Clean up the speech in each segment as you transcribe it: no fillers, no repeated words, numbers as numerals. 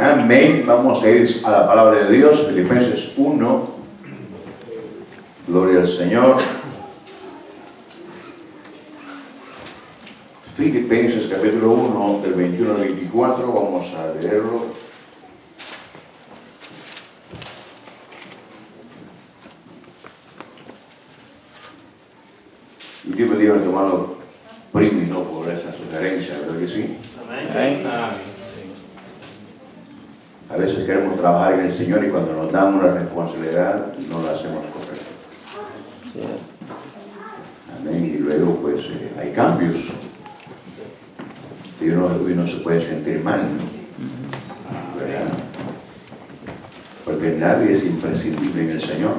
Amén. Vamos a ir a la palabra de Dios, Filipenses 1. Gloria al Señor. Filipenses capítulo 1, del 21 al 24, vamos a leerlo. Y Dios bendiga a nuestro hermano Primi, ¿no? Por esa sugerencia, ¿verdad que sí? Amén. A veces queremos trabajar en el Señor y cuando nos dan una responsabilidad no la hacemos correcta. Amén. Y luego pues hay cambios. Y uno se puede sentir mal, ¿no? ¿Verdad? Porque nadie es imprescindible en el Señor.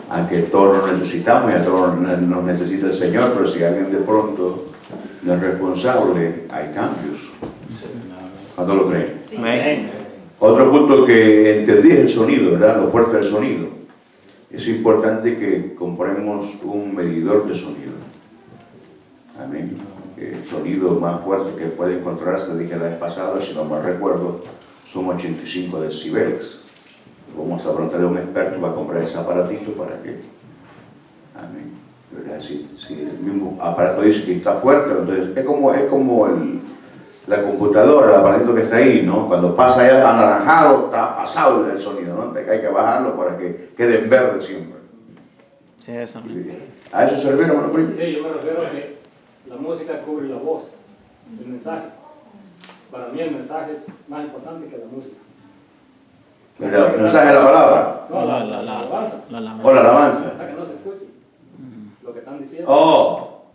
Aunque todos lo necesitamos y a todos nos necesita el Señor, pero si alguien de pronto no es responsable, hay cambios. ¿Cuándo lo creen? Amén. Otro punto que entendí es el sonido, ¿verdad? Lo fuerte del sonido. Es importante que compremos un medidor de sonido. Amén. El sonido más fuerte que puede encontrarse, dije la vez pasada, si no mal recuerdo, son 85 decibeles. Vamos a preguntarle a un experto para comprar ese aparatito para que, amén, ¿verdad? Si el mismo aparato dice que está fuerte, entonces es como la computadora, el aparatito que está ahí, ¿no? Cuando pasa ya anaranjado, está pasado el sonido, ¿no? Hay que bajarlo para que quede en verde siempre. Sí, eso. ¿A eso se refiere, hermano Primo? Sí, yo me refiero a que la música cubre la voz, el mensaje. Para mí el mensaje es más importante que la música. ¿El mensaje de la palabra? No, la alabanza. ¿O la alabanza? Hasta que no se escuche lo que están diciendo. Oh,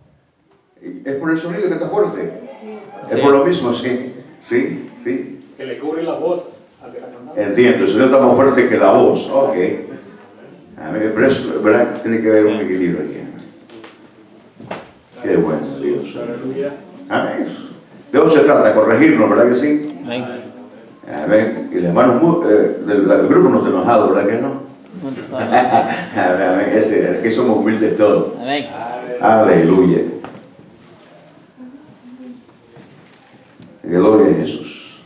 es por el sonido que está fuerte. Sí. Es por lo mismo, sí. Sí, sí. Que le cubre la voz al que está cantando. Entiendo, el sonido está más fuerte que la voz. Ok. Amén. Pero eso, ¿verdad? Tiene que haber un equilibrio aquí. Qué bueno, Dios. Aleluya. Amén. De eso se trata, corregirnos, ¿verdad que sí? Amén. Amén. Y los hermanos del grupo no está enojado, ¿verdad que no? Amén. Aquí somos humildes todos. Amén. Aleluya. Gloria a Jesús.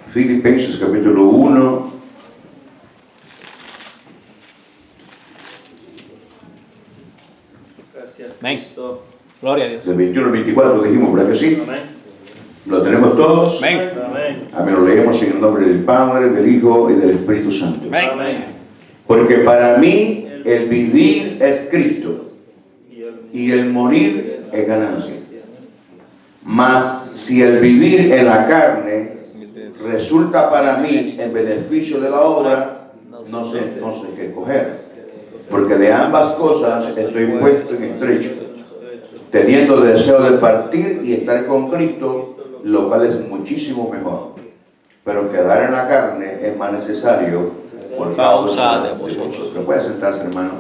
Filipenses capítulo 1. Gracias, Amén. Cristo. Gloria a Dios. Del 21 al 24 dijimos, ¿verdad que sí? Amén. ¿Lo tenemos todos? Amén. Amén. Amén. Lo leemos en el nombre del Padre, del Hijo y del Espíritu Santo. Amén. Porque para mí el vivir es Cristo y el morir es ganancia. Mas si el vivir en la carne resulta para mí en beneficio de la obra, no sé qué escoger. Porque de ambas cosas estoy puesto en estrecho, teniendo deseo de partir y estar con Cristo, lo cual es muchísimo mejor. Pero quedar en la carne es más necesario por causa de vosotros. ¿Se puede sentarse, hermano?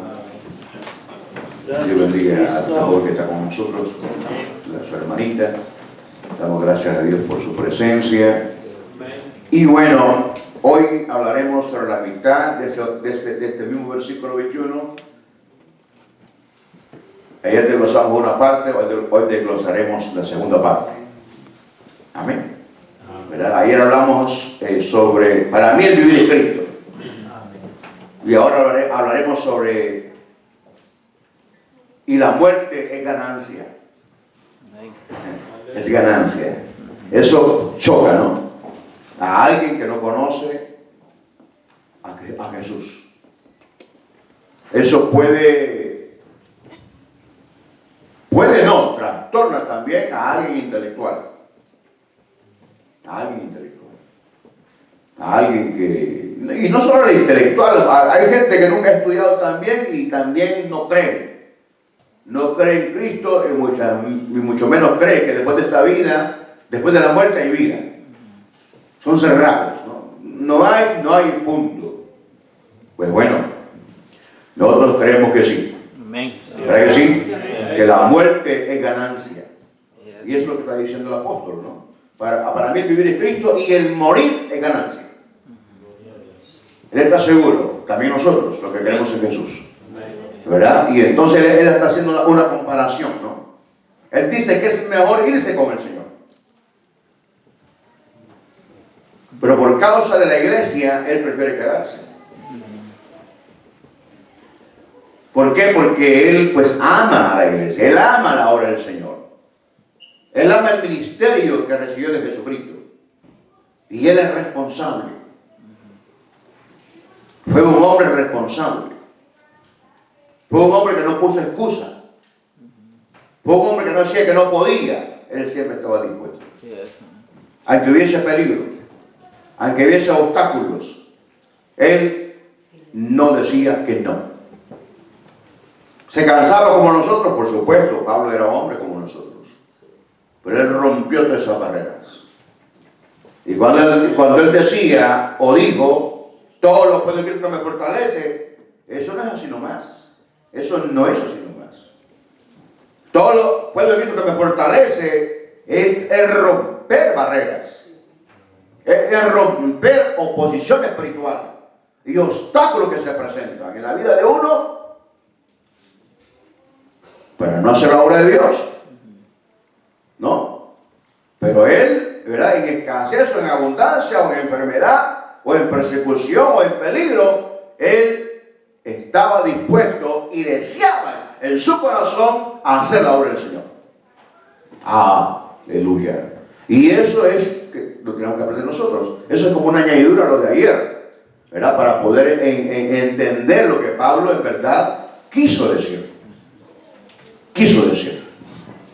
Dios bendiga a todos que está con nosotros, con su hermanita. Damos gracias a Dios por su presencia. Y bueno, hoy hablaremos sobre la mitad de este mismo versículo 21. Ayer desglosamos una parte, hoy desglosaremos la segunda parte. Amén. ¿Verdad? Ayer hablamos sobre, para mí el vivir es Cristo. Y ahora hablaremos sobre, y la muerte es ganancia. Es ganancia. Eso choca, ¿no? A alguien que no conoce a Jesús. Eso puede no, trastorna también a alguien intelectual. A alguien intelectual. A alguien que... Y no solo el intelectual, hay gente que nunca ha estudiado también y también no cree. No cree en Cristo y mucho menos cree que después de esta vida, después de la muerte hay vida. Son cerrados, ¿no? No hay punto. Pues bueno, nosotros creemos que sí. Amén. ¿Verdad que sí? Que la muerte es ganancia. Y es lo que está diciendo el apóstol, ¿no? Para mí el vivir es Cristo y el morir es ganancia. Él está seguro, también nosotros, los que creemos en Jesús. ¿Verdad? Y entonces él está haciendo una comparación, ¿no? Él dice que es mejor irse con el Señor. Pero por causa de la iglesia, él prefiere quedarse. ¿Por qué? Porque él pues ama a la iglesia, él ama la obra del Señor. Él ama el ministerio que recibió de Jesucristo. Y él es responsable. Fue un hombre responsable. Fue un hombre que no puso excusa. Fue un hombre que no decía que no podía. Él siempre estaba dispuesto. Aunque hubiese peligro, aunque hubiese obstáculos, él no decía que no. ¿Se cansaba como nosotros? Por supuesto, Pablo era hombre como nosotros. Pero él rompió todas esas barreras. Y cuando él decía o dijo, todo lo puedo en Cristo que me fortalece, eso no es así nomás. Eso no es así nomás. Todo lo puedo en Cristo que me fortalece es romper barreras. Es romper oposición espiritual y obstáculos que se presentan en la vida de uno para no hacer la obra de Dios. No. Pero él, ¿verdad? En escasez o en abundancia o en enfermedad o en persecución o en peligro, él estaba dispuesto y deseaba en su corazón hacer la obra del Señor. Aleluya. Y eso es que lo tenemos que aprender nosotros. Eso es como una añadidura a lo de ayer, ¿verdad? Para poder entender lo que Pablo en verdad quiso decir. Quiso decir.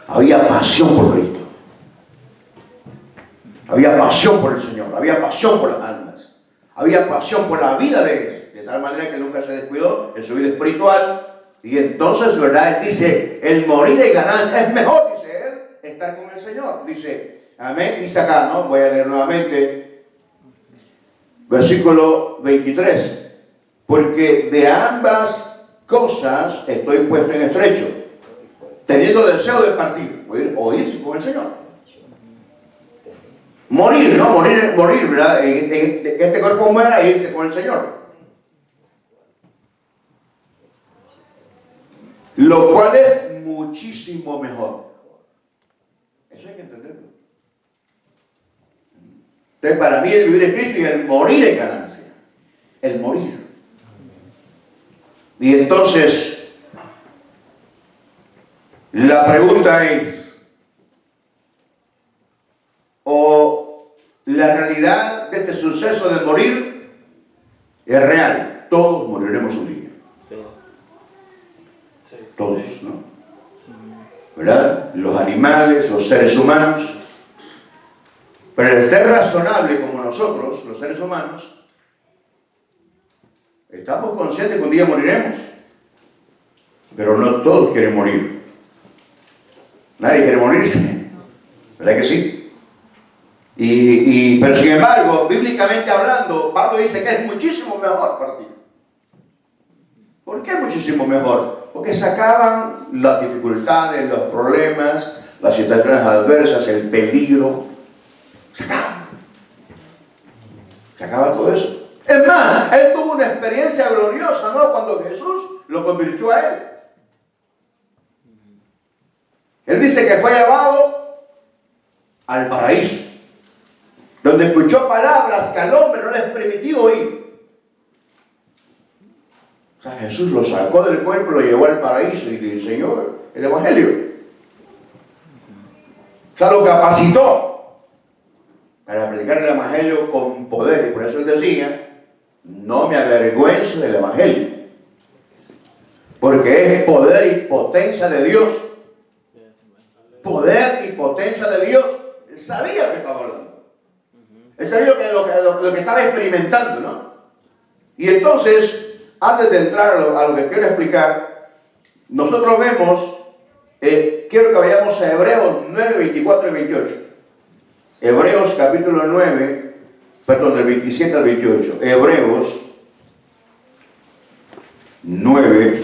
Había pasión por Cristo. Había pasión por el Señor. Había pasión por las almas. Había pasión por la vida de él. De tal manera que nunca se descuidó en su vida espiritual. Y entonces, ¿verdad? Él dice, el morir y ganancia es mejor, dice él, estar con el Señor. Dice, amén. Dice acá, ¿no? Voy a leer nuevamente. Versículo 23. Porque de ambas cosas estoy puesto en estrecho, teniendo deseo de partir o irse con el Señor. Morir, ¿no? Morir, ¿verdad? Que este cuerpo muera e irse con el Señor. Lo cual es muchísimo mejor. Eso hay que entenderlo. Entonces, para mí el vivir es Cristo y el morir es ganancia. El morir. Y entonces, la pregunta es, ¿o la realidad de este suceso de morir es real? Todos moriremos un día. Todos, ¿no? ¿Verdad? Los animales, los seres humanos. Pero el ser razonable como nosotros, los seres humanos, estamos conscientes que un día moriremos. Pero no todos quieren morir. Nadie quiere morirse. ¿Verdad que sí? Pero sin embargo, bíblicamente hablando, Pablo dice que es muchísimo mejor partir. ¿Por qué muchísimo mejor? Porque se acaban las dificultades, los problemas, las situaciones adversas, el peligro. Se acaba. Se acaba todo eso. Es más, él tuvo una experiencia gloriosa, ¿no? Cuando Jesús lo convirtió a él. Él dice que fue llevado al paraíso, donde escuchó palabras que al hombre no le es permitido oír. O sea, Jesús lo sacó del cuerpo, lo llevó al paraíso y le enseñó el Evangelio. O sea, lo capacitó para predicar el Evangelio con poder. Y por eso él decía, no me avergüenzo del Evangelio, porque es poder y potencia de Dios. Poder y potencia de Dios. Él sabía lo que estaba hablando. Él sabía lo que estaba experimentando, ¿no? Y entonces, antes de entrar a lo que quiero explicar, nosotros vemos, quiero que vayamos a Hebreos 9, 24 y 28. Hebreos capítulo 9, perdón, del 27 al 28. Hebreos 9,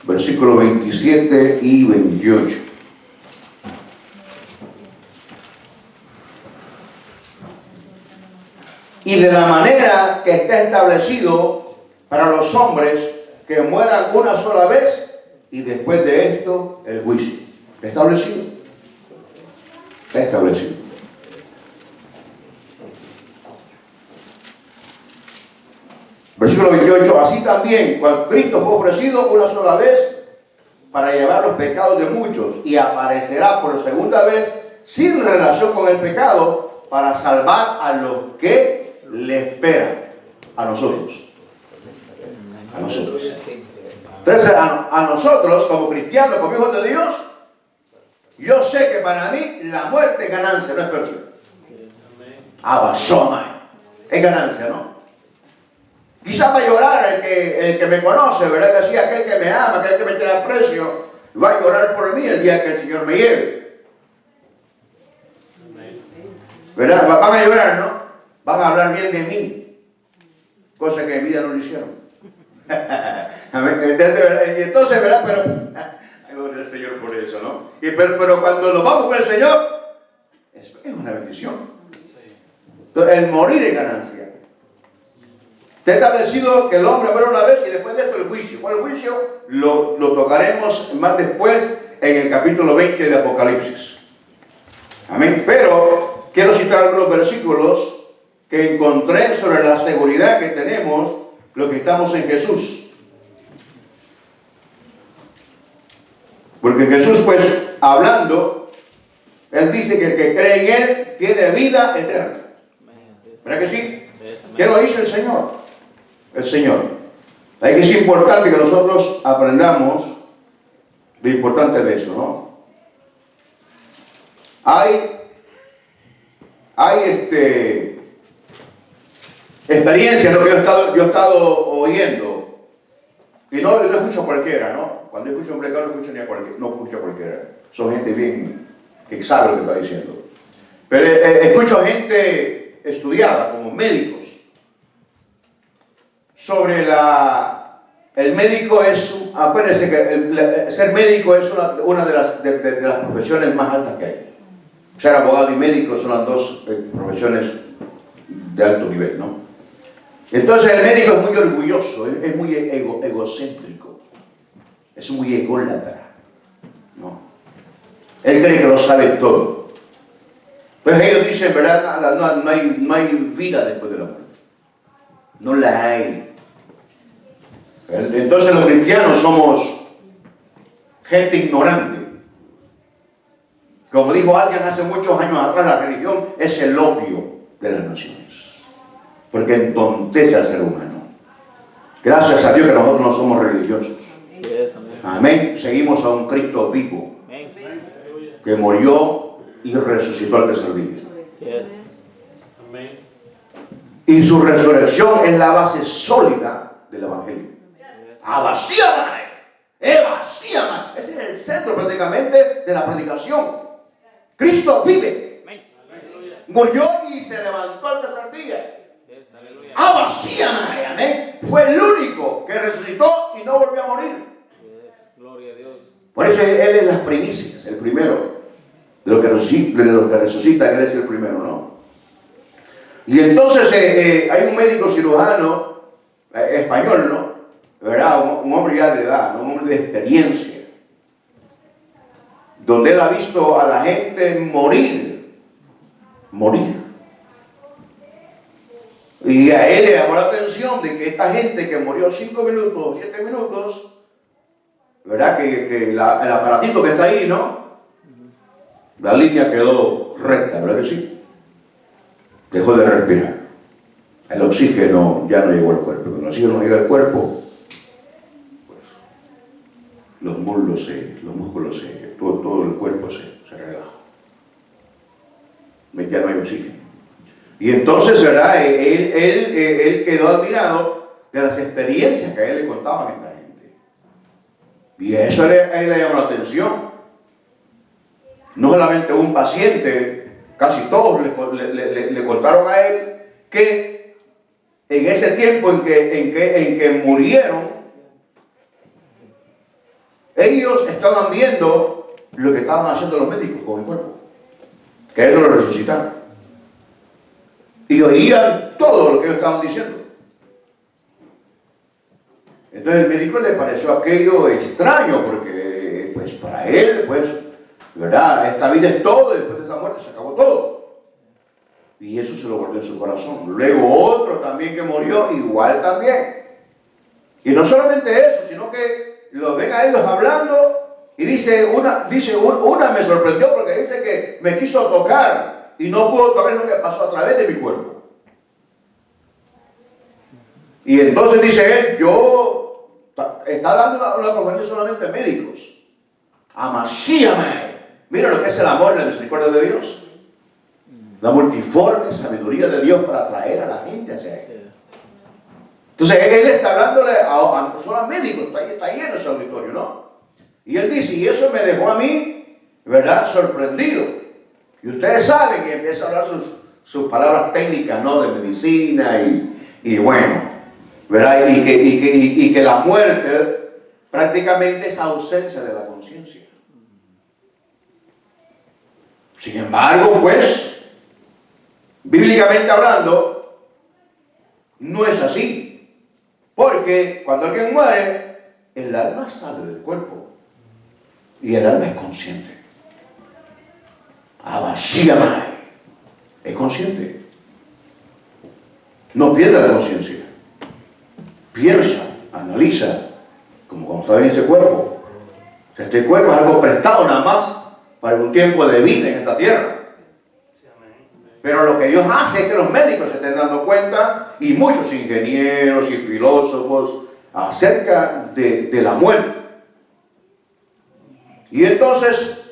versículos 27 y 28. Y de la manera que está establecido para los hombres que mueran una sola vez y después de esto el juicio. ¿Está establecido? Está establecido. Versículo 28, así también, cuando Cristo fue ofrecido una sola vez para llevar los pecados de muchos y aparecerá por segunda vez sin relación con el pecado para salvar a los que le esperan, a nosotros. A nosotros. Entonces, a nosotros, como cristianos, como hijos de Dios, yo sé que para mí la muerte es ganancia, no es pérdida. Abasoma, es ganancia, ¿no? Quizás va a llorar el que me conoce, ¿verdad? Decía, aquel que me ama, aquel que me tiene aprecio, va a llorar por mí el día que el Señor me lleve. ¿Verdad? Van a llorar, ¿no? Van a hablar bien de mí, cosa que en vida no lo hicieron. Entonces, ¿verdad? Pero, gloria al Señor por eso, ¿no? Pero cuando nos vamos con el Señor, es una bendición. Entonces, el morir es ganancia. Está establecido que el hombre muere una vez y después de esto el juicio. ¿Cuál juicio? Lo tocaremos más después en el capítulo 20 de Apocalipsis. Amén. Pero quiero citar algunos versículos que encontré sobre la seguridad que tenemos los que estamos en Jesús. Porque Jesús, pues, hablando, Él dice que el que cree en Él tiene vida eterna. ¿Verdad que sí? ¿Qué lo dice el Señor? El Señor. Ahí que es importante que nosotros aprendamos lo importante de eso, ¿no? Hay experiencias, lo que yo he estado oyendo, y no escucho a cualquiera, ¿no? Cuando yo escucho un predicador no escucho a cualquiera. Son gente bien que sabe lo que está diciendo. Pero escucho a gente estudiada, como médicos, sobre el médico es, acuérdense que ser médico es una de las profesiones más altas que hay. Ser abogado y médico son las dos profesiones de alto nivel, ¿no? Entonces el médico es muy orgulloso, es muy egocéntrico, es muy ególatra, ¿no? Él cree que lo sabe todo. Entonces ellos dicen, ¿verdad? No hay vida después de la muerte. No la hay. Entonces los cristianos somos gente ignorante. Como dijo alguien hace muchos años atrás, la religión es el opio de las naciones, porque entontece al ser humano. Gracias a Dios que nosotros no somos religiosos. Amén. Seguimos a un Cristo vivo que murió y resucitó al tercer día. Y su resurrección es la base sólida del Evangelio. Ese es el centro prácticamente de la predicación. Cristo vive, murió y se levantó al tercer día. Amén. Fue el único que resucitó y no volvió a morir. Por eso Él es las primicias, el primero de lo que resucita, Él es el primero, ¿no? Y entonces hay un médico cirujano español, ¿no? ¿Verdad? Un hombre ya de edad, ¿no? Un hombre de experiencia, donde él ha visto a la gente morir. Y a él le llamó la atención de que esta gente que murió 5 minutos, 7 minutos, ¿verdad? Que el aparatito que está ahí, ¿no? La línea quedó recta, ¿verdad que sí? Dejó de respirar. El oxígeno ya no llegó al cuerpo. Cuando el oxígeno no llega al cuerpo, pues los músculos, todo el cuerpo se relaja. Ya no hay oxígeno. Y entonces, ¿verdad? Él quedó admirado de las experiencias que a él le contaban a esta gente. Y eso a él le llamó la atención. No solamente un paciente, casi todos le contaron a él que en ese tiempo en que murieron, ellos estaban viendo lo que estaban haciendo los médicos con el cuerpo, que ellos lo resucitaron. Y oían todo lo que ellos estaban diciendo. Entonces el médico le pareció aquello extraño, porque pues para él, pues, ¿verdad? Esta vida es todo, y después de esa muerte se acabó todo. Y eso se lo guardó en su corazón. Luego otro también que murió, igual también. Y no solamente eso, sino que lo ven a ellos hablando y dice una me sorprendió porque dice que me quiso tocar y no pudo tocar lo que pasó a través de mi cuerpo. Y entonces dice él, está dando una conferencia solamente a médicos. Amasíame. Mira lo que es el amor y la misericordia de Dios. La multiforme sabiduría de Dios para atraer a la gente hacia él. Entonces él está hablándole solo a médicos, está lleno ese auditorio, ¿no? Y él dice, y eso me dejó a mí, ¿verdad?, sorprendido. Y ustedes saben, y empieza a hablar sus palabras técnicas, ¿no?, de medicina y bueno, ¿verdad? Y que la muerte prácticamente es ausencia de la conciencia. Sin embargo, pues, bíblicamente hablando, no es así. Porque cuando alguien muere, el alma sale del cuerpo. Y el alma es consciente. Abasíame. Es consciente. No pierde la conciencia. Piensa, analiza, como cuando está en este cuerpo. Este cuerpo es algo prestado nada más para un tiempo de vida en esta tierra. Pero lo que Dios hace es que los médicos se estén dando cuenta, y muchos ingenieros y filósofos, acerca de la muerte. Y entonces,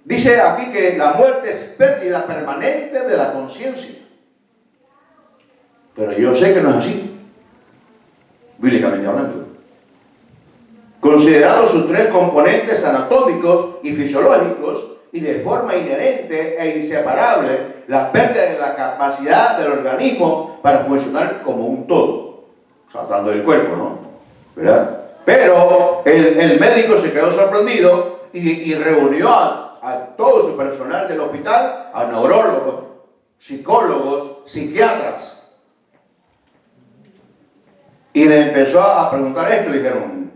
dice aquí que la muerte es pérdida permanente de la conciencia. Pero yo sé que no es así, bíblicamente hablando. Considerando sus tres componentes anatómicos y fisiológicos, y de forma inherente e inseparable, la pérdida de la capacidad del organismo para funcionar como un todo. O sea, hablando del cuerpo, ¿no? ¿Verdad? Pero el médico se quedó sorprendido y reunió a todo su personal del hospital, a neurólogos, psicólogos, psiquiatras. Y le empezó a preguntar esto y dijeron,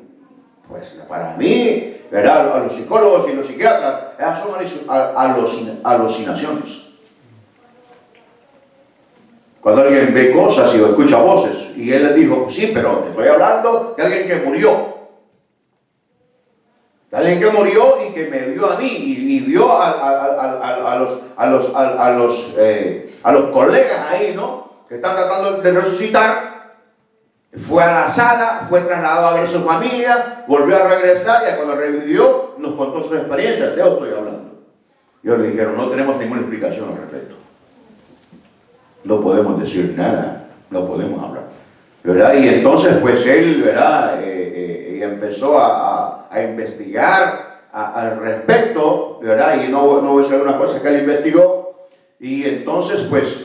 pues para mí, ¿verdad?, a los psicólogos y los psiquiatras, esas son alucinaciones. Cuando alguien ve cosas y escucha voces, y él le dijo, sí, pero te estoy hablando de alguien que murió. De alguien que murió y que me vio a mí, y vio a los colegas ahí, ¿no?, que están tratando de resucitar. Fue a la sala, fue trasladado a ver a su familia, volvió a regresar y cuando revivió nos contó sus experiencias. De eso estoy hablando. Y ellos le dijeron, no tenemos ninguna explicación al respecto. No podemos decir nada, no podemos hablar. ¿Verdad? Y entonces pues él, ¿verdad?, empezó a investigar al respecto, ¿verdad? Y no voy a decir una cosa que él investigó. Y entonces pues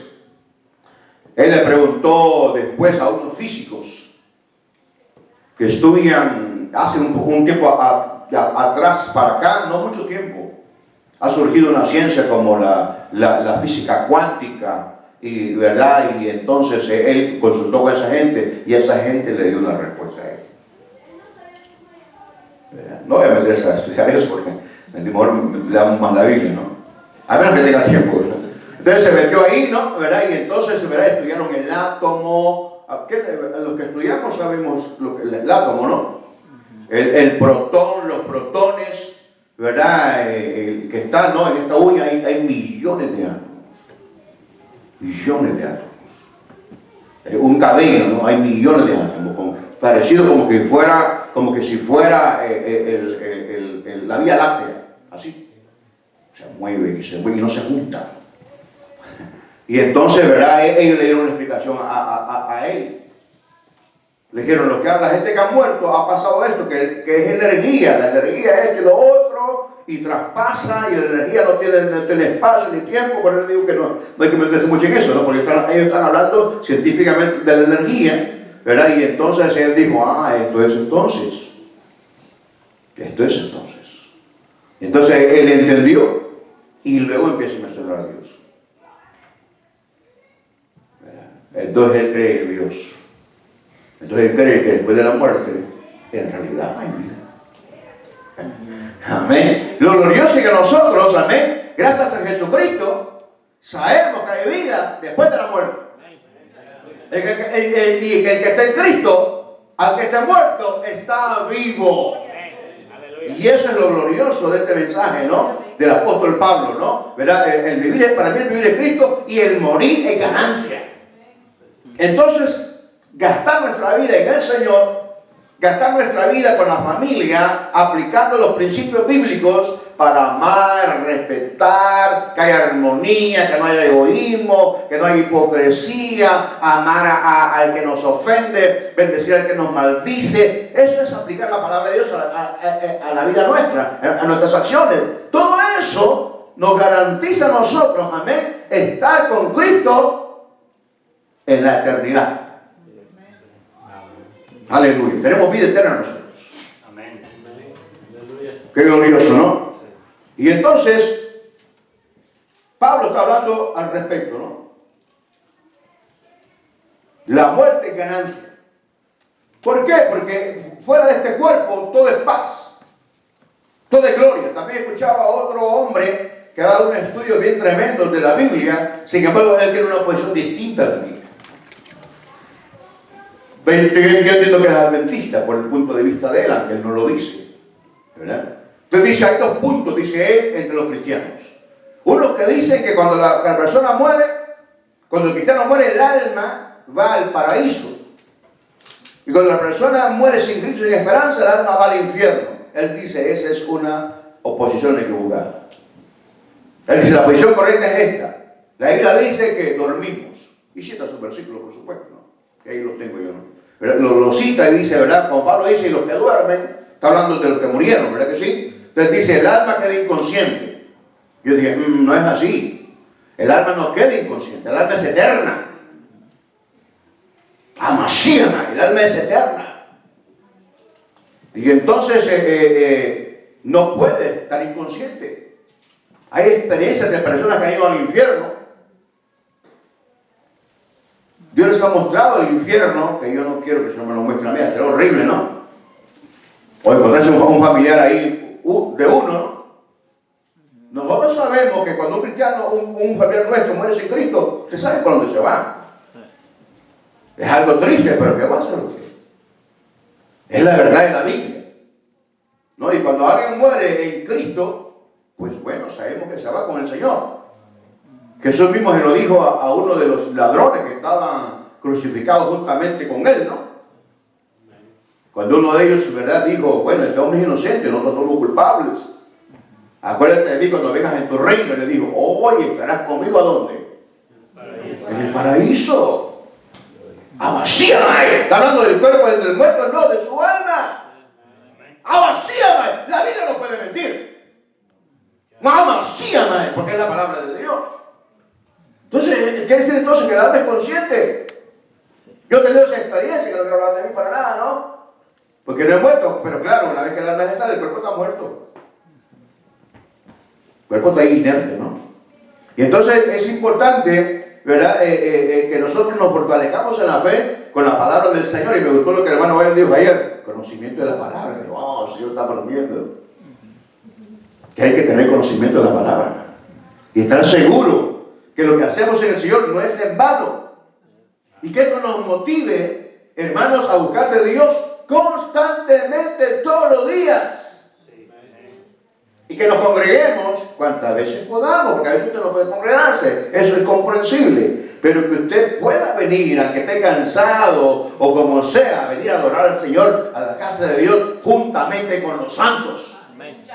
él le preguntó después a unos físicos que estudian hace un tiempo atrás para acá, no mucho tiempo, ha surgido una ciencia como la física cuántica, y verdad, y entonces él consultó con esa gente y esa gente le dio una respuesta a él. ¿Verdad? No voy a meterse a estudiar eso porque mejor le damos más la Biblia, ¿no? A menos que tenga tiempo, ¿verdad? Entonces se metió ahí, ¿no? ¿Verdad? Y entonces, ¿verdad?, estudiaron el átomo. Los que estudiamos sabemos el átomo, ¿no? El protón, los protones, ¿verdad? Que están, ¿no?, en esta uña hay millones de átomos. Millones de átomos. Un cabello, ¿no? Hay millones de átomos. Parecido como que si fuera la Vía Láctea. Así. Se mueve y no se juntan. Y entonces, ¿verdad?, ellos le dieron una explicación a él. Le dijeron, lo que la gente que ha muerto ha pasado esto, que es energía, la energía es esto y lo otro, y traspasa, y la energía no tiene espacio ni tiempo. Por eso digo que no hay que meterse mucho en eso, ¿no?, porque ellos están hablando científicamente de la energía, ¿verdad? Y entonces él dijo, esto es entonces. Entonces él entendió, y luego empieza a mencionar a Dios. Entonces él cree en Dios. Entonces él cree que después de la muerte, en realidad hay vida. Amén. Lo glorioso es que nosotros, amén, gracias a Jesucristo, sabemos que hay vida después de la muerte. Y que el que está en Cristo al que está muerto está vivo. Y eso es lo glorioso de este mensaje, ¿no? Del apóstol Pablo, ¿no? ¿Verdad? Para mí el vivir es Cristo y el morir es ganancia. Entonces, gastar nuestra vida en el Señor, gastar nuestra vida con la familia, aplicando los principios bíblicos para amar, respetar, que haya armonía, que no haya egoísmo, que no haya hipocresía, amar al que nos ofende, bendecir al que nos maldice. Eso es aplicar la palabra de Dios a la vida nuestra, a nuestras acciones. Todo eso nos garantiza a nosotros, amén, estar con Cristo en la eternidad. Aleluya. Tenemos vida eterna nosotros. Amén. Qué glorioso, ¿no? Y entonces, Pablo está hablando al respecto, ¿no? La muerte es ganancia. ¿Por qué? Porque fuera de este cuerpo todo es paz, todo es gloria. También escuchaba a otro hombre que ha dado un estudio bien tremendo de la Biblia, sin embargo él tiene una posición distinta a la mía. Yo entiendo que es adventista por el punto de vista de él, aunque él no lo dice, ¿verdad? Entonces dice, hay dos puntos, dice él, entre los cristianos. Unos que dicen que cuando la persona muere, cuando el cristiano muere, el alma va al paraíso. Y cuando la persona muere sin Cristo y sin esperanza, el alma va al infierno. Él dice, esa es una oposición equivocada. Él dice, la posición correcta es esta. La Biblia dice que dormimos. Y cita su versículo, por supuesto, ¿no? Que ahí los tengo yo, ¿no? Lo cita y dice, ¿verdad? Como Pablo dice, y los que duermen, está hablando de los que murieron, ¿verdad que sí? Entonces dice, el alma queda inconsciente. Yo dije, no es así. El alma no queda inconsciente, el alma es eterna. Amasíama, el alma es eterna. Y entonces no puede estar inconsciente. Hay experiencias de personas que han ido al infierno. Dios les ha mostrado el infierno, que yo no quiero que se me lo muestre a mí, será horrible, ¿no? O encontrarse un familiar ahí de uno, ¿no? Nosotros sabemos que cuando un cristiano, un familiar nuestro muere sin Cristo, usted sabe por dónde se va. Es algo triste, pero ¿qué va a hacer usted? Es la verdad de la Biblia, ¿no? Y cuando alguien muere en Cristo, pues bueno, sabemos que se va con el Señor. Jesús mismo se lo dijo a uno de los ladrones que estaban crucificados juntamente con él, ¿no? Cuando uno de ellos, ¿verdad?, dijo, bueno, este hombre es inocente, nosotros somos culpables. Acuérdate de mí cuando vengas en tu reino. Y le dijo, oye, ¿estarás conmigo a dónde? En el paraíso. Abasíame. Está hablando del cuerpo del muerto, no, de su alma. Abasíame. La Biblia no puede mentir. Abasíame, porque es la palabra de Dios. Entonces, quiere decir entonces que el alma es consciente. Yo he tenido esa experiencia, que no quiero hablar de mí para nada, ¿no? Porque no he muerto, pero claro, una vez que el alma se sale, el cuerpo está muerto. El cuerpo está ahí inerte, ¿no? Y entonces es importante, ¿verdad?, que nosotros nos fortalezcamos en la fe con la palabra del Señor. Y me gustó lo que el hermano Abel dijo ayer, conocimiento de la palabra. Y digo, el Señor está aprendiendo. Que hay que tener conocimiento de la palabra. Y estar seguro que lo que hacemos en el Señor no es en vano. Y que esto nos motive, hermanos, a buscar de Dios constantemente todos los días. Y que nos congreguemos cuantas veces podamos, porque a veces usted no puede congregarse, eso es comprensible. Pero que usted pueda venir, aunque esté cansado o como sea, venir a adorar al Señor, a la casa de Dios, juntamente con los santos. Amén.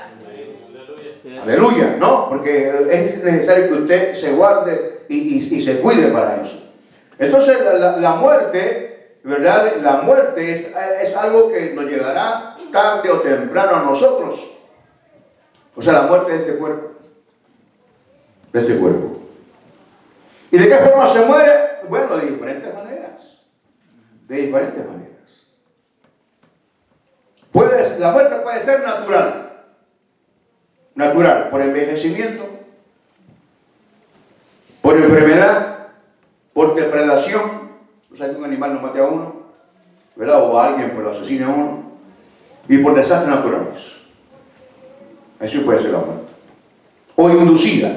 Aleluya, ¿no? Porque es necesario que usted se guarde y se cuide para eso. Entonces la muerte, ¿verdad? La muerte es algo que nos llegará tarde o temprano a nosotros. O sea, la muerte de este cuerpo. De este cuerpo. ¿Y de qué forma se muere? Bueno, de diferentes maneras. De diferentes maneras. La muerte puede ser natural. Natural, por envejecimiento, por enfermedad, por depredación. O sea, que un animal no mate a uno, ¿verdad? O a alguien pues lo asesine a uno. Y por desastres naturales. Eso puede ser la muerte. O inducida.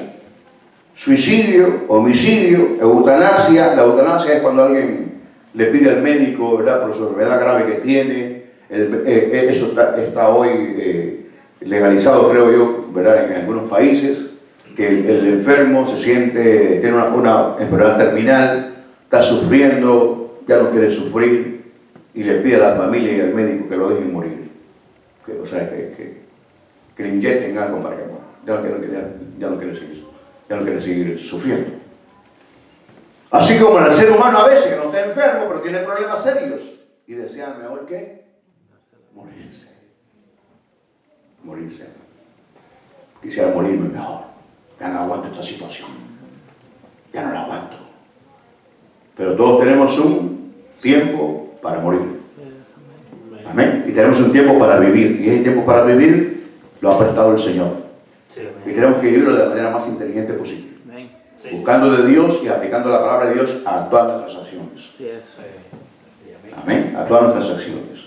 Suicidio, homicidio, eutanasia. La eutanasia es cuando alguien le pide al médico, ¿verdad?, por su enfermedad grave que tiene. Eso está hoy legalizado, creo yo, ¿verdad?, en algunos países, que el enfermo se siente, tiene una enfermedad terminal, está sufriendo, ya no quiere sufrir, y le pide a la familia y al médico que lo dejen morir. O sea, que le inyecten algo para que muera. Ya no quiere seguir sufriendo. Así como el ser humano a veces que no está enfermo, pero tiene problemas serios y desea mejor que morirse. Morirse. Quisiera morirme mejor. Ya no aguanto esta situación. Ya no la aguanto. Pero todos tenemos un tiempo para morir. Amén. Y tenemos un tiempo para vivir. Y ese tiempo para vivir lo ha prestado el Señor. Y tenemos que vivirlo de la manera más inteligente posible. Buscando de Dios y aplicando la palabra de Dios a todas nuestras acciones. Amén. A todas nuestras acciones.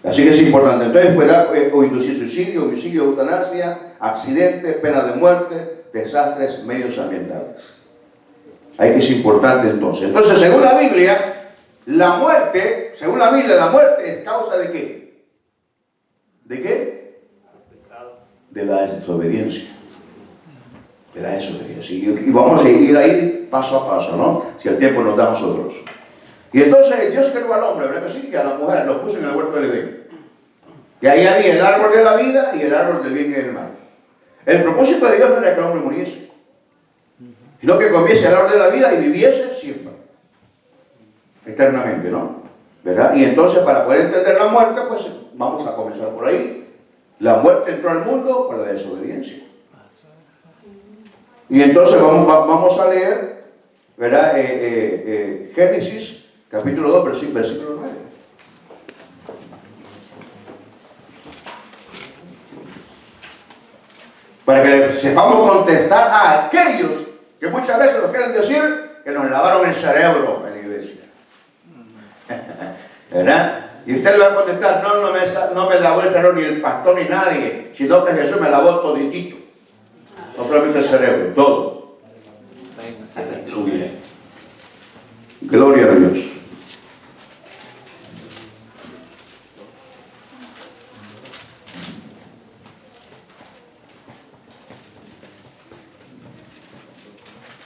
Así que es importante. Entonces, o inducir suicidio, homicidio, eutanasia, accidente, pena de muerte, desastres medioambientales. Ahí que es importante entonces. Entonces, según la Biblia, la muerte es causa de ¿qué? ¿De qué? De la desobediencia. De la desobediencia. Y vamos a ir ahí paso a paso, ¿no? Si el tiempo nos da a nosotros. Y entonces Dios creó al hombre, ¿verdad que sí? Y a la mujer los puso en el huerto del Edén. Y ahí había el árbol de la vida y el árbol del bien y del mal. El propósito de Dios no era que el hombre muriese, sino que comiese el árbol de la vida y viviese siempre, eternamente, ¿no? ¿Verdad? Y entonces, para poder entender la muerte, pues vamos a comenzar por ahí. La muerte entró al mundo por la desobediencia. Y entonces vamos a leer, ¿verdad? Génesis, capítulo 2, versículo 9. Para que sepamos contestar a aquellos que muchas veces nos quieren decir que nos lavaron el cerebro en la iglesia. ¿Verdad? Y usted le va a contestar, no me lavó el cerebro ni el pastor ni nadie, sino que Jesús me lavó toditito. No solamente el cerebro, todo. Aleluya. Gloria a Dios.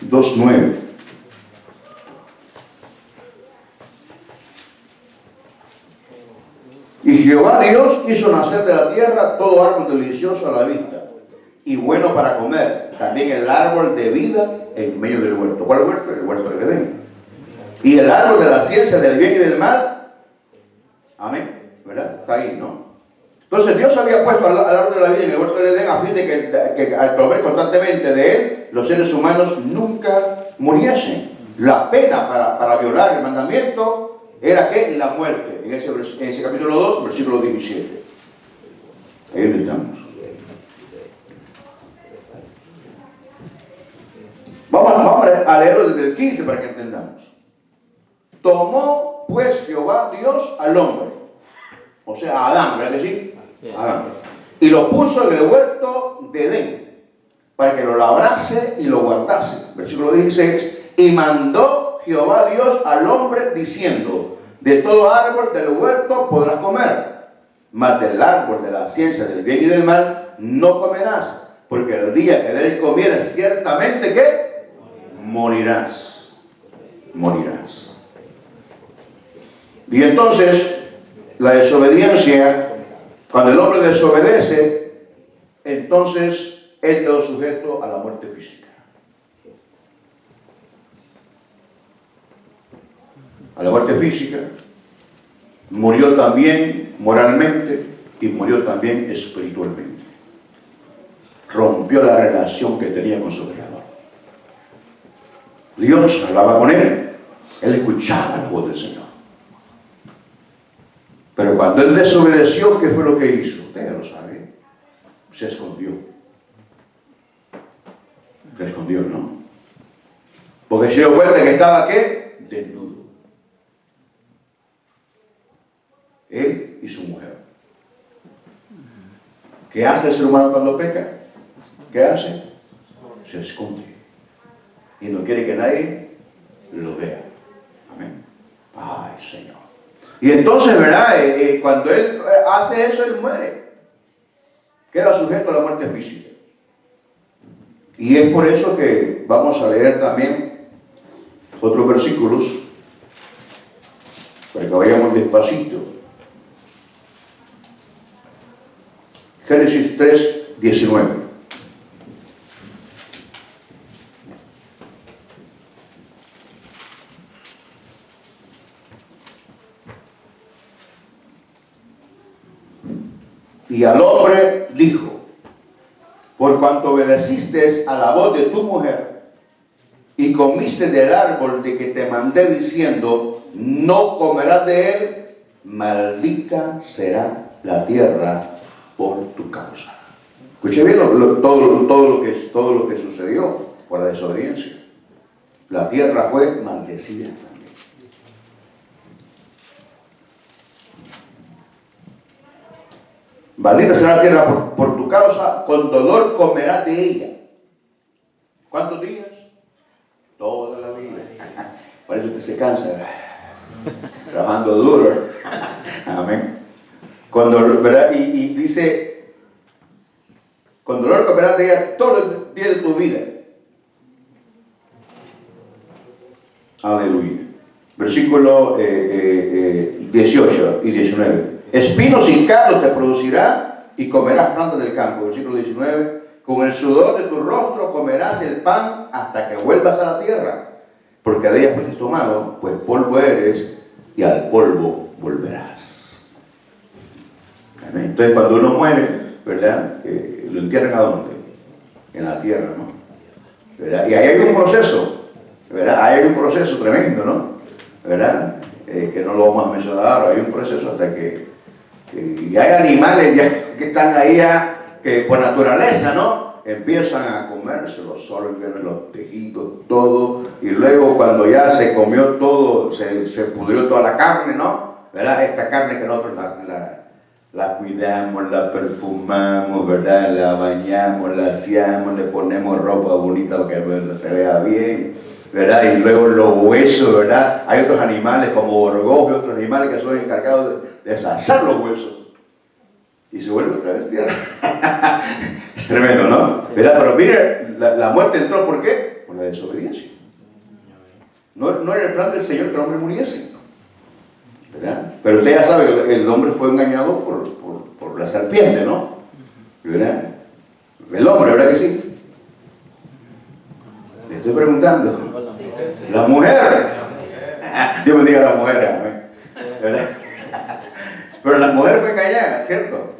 Dos nueve. Y Jehová Dios hizo nacer de la tierra todo árbol delicioso a la vista y bueno para comer, también el árbol de vida en medio del huerto. ¿Cuál huerto? El huerto del Edén. Y el árbol de la ciencia del bien y del mal. Amén. ¿Verdad? Está ahí, ¿no? Entonces Dios había puesto al árbol de la vida en el huerto del Edén a fin de que al comer constantemente de él, los seres humanos nunca muriesen. La pena para violar el mandamiento era que la muerte. En ese capítulo 2, versículo 17. Ahí lo estamos. Vamos a leerlo desde el 15 para que entendamos. Tomó pues Jehová Dios al hombre, o sea, a Adán, ¿verdad que sí? Adán. Y lo puso en el huerto de Edén, para que lo labrase y lo guardase. Versículo 16. Y mandó Jehová Dios al hombre diciendo: de todo árbol del huerto podrás comer, mas del árbol de la ciencia del bien y del mal no comerás, porque el día que de él comieres ciertamente ¿qué? Morirás. Morirás. Y entonces, la desobediencia, cuando el hombre desobedece, entonces él quedó sujeto a la muerte física. A la muerte física, murió también moralmente y murió también espiritualmente. Rompió la relación que tenía con su Creador. Dios hablaba con él escuchaba la voz del Señor. Pero cuando él desobedeció, ¿qué fue lo que hizo? Usted ya lo sabe. Se escondió. Se escondió, ¿no? Porque se dio cuenta que estaba, ¿qué? Desnudo. Él y su mujer. ¿Qué hace el ser humano cuando peca? ¿Qué hace? Se esconde. Y no quiere que nadie lo vea. Amén. Ay, Y entonces, ¿verdad? Cuando él hace eso, él muere. Queda sujeto a la muerte física. Y es por eso que vamos a leer también otros versículos, para que vayamos despacito. Génesis 3, 19. Y al hombre dijo: por cuanto obedeciste a la voz de tu mujer y comiste del árbol de que te mandé diciendo, no comerás de él, maldita será la tierra por tu causa. Escuche bien todo lo que sucedió por la desobediencia. La tierra fue maldecida también. Maldita será la tierra por tu causa, con dolor comerás de ella. ¿Cuántos días? Toda la vida. Por eso usted se cansa, trabajando duro. Amén. ¿Verdad? Y dice, con dolor comerás de ella todo el día de tu vida. Aleluya. Versículo 18 y 19. Espinos y cardos te producirá y comerás plantas del campo. Versículo 19. Con el sudor de tu rostro comerás el pan hasta que vuelvas a la tierra, porque de ella fuiste tomado, pues polvo eres y al polvo volverás. Amén. Entonces cuando uno muere, ¿verdad? Lo entierran ¿a dónde? En la tierra, ¿no? ¿Verdad? Y ahí hay un proceso, ¿verdad? Ahí hay un proceso tremendo, ¿no? ¿Verdad? Que no lo vamos a mencionar ahora. Hay un proceso hasta que y hay animales ya que están ahí ya, que por naturaleza, ¿no? Empiezan a comerse los órganos, los tejidos, todo, y luego cuando ya se comió todo, se pudrió toda la carne, ¿no? ¿Verdad? Esta carne que nosotros la cuidamos, la perfumamos, ¿verdad? La bañamos, la aseamos, le ponemos ropa bonita para que se vea bien, ¿verdad? Y luego los huesos, ¿verdad? Hay otros animales como borgojo y otros animales que son encargados de deshacer los huesos. Y se vuelve otra vez tierra. Es tremendo, ¿no? ¿Verdad? Pero mire, la muerte entró, ¿por qué? Por la desobediencia. No era el plan del Señor que el hombre muriese, ¿verdad? Pero usted ya sabe que el hombre fue engañado por la serpiente, ¿no? ¿Verdad? El hombre, ¿verdad que sí? Le estoy preguntando. La mujer. Dios bendiga a la mujer, amén. ¿Verdad? Pero la mujer fue engañada, ¿cierto?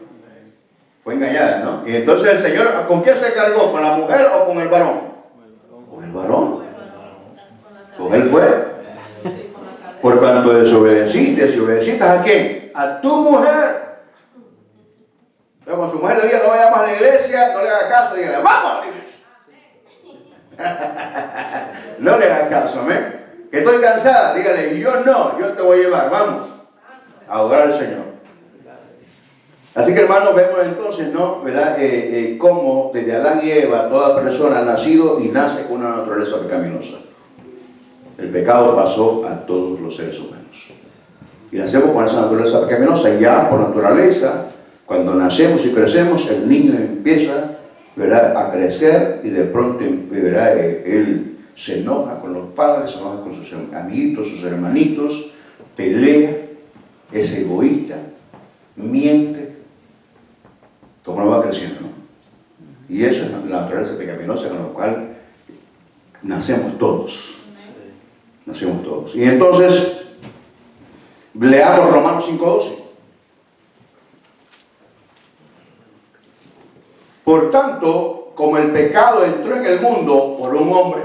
Fue engañada, ¿no? Y entonces el Señor, ¿con quién se cargó? ¿Con la mujer o con el varón? Con el varón. Con él fue. Por cuanto desobedeciste, si obedeciste ¿a quién? A tu mujer. Entonces cuando su mujer le diga, no vaya más a la iglesia, no le haga caso, dígale, vamos a la iglesia. No le haga caso, amén. Que estoy cansada, dígale, yo no, yo te voy a llevar, vamos a adorar al Señor. Así que hermanos, vemos entonces, ¿no? ¿Verdad? Cómo desde Adán y Eva toda persona ha nacido y nace con una naturaleza pecaminosa. El pecado pasó a todos los seres humanos. Y nacemos con esa naturaleza pecaminosa y ya por naturaleza, cuando nacemos y crecemos, el niño empieza, ¿verdad?, a crecer y de pronto, ¿verdad?, él se enoja con los padres, se enoja con sus amiguitos, sus hermanitos, pelea, es egoísta, miente, como no va creciendo, ¿no? Y eso es la naturaleza pecaminosa con la cual nacemos todos. Nacemos todos. Y entonces, leamos Romanos 5:12. Por tanto, como el pecado entró en el mundo por un hombre,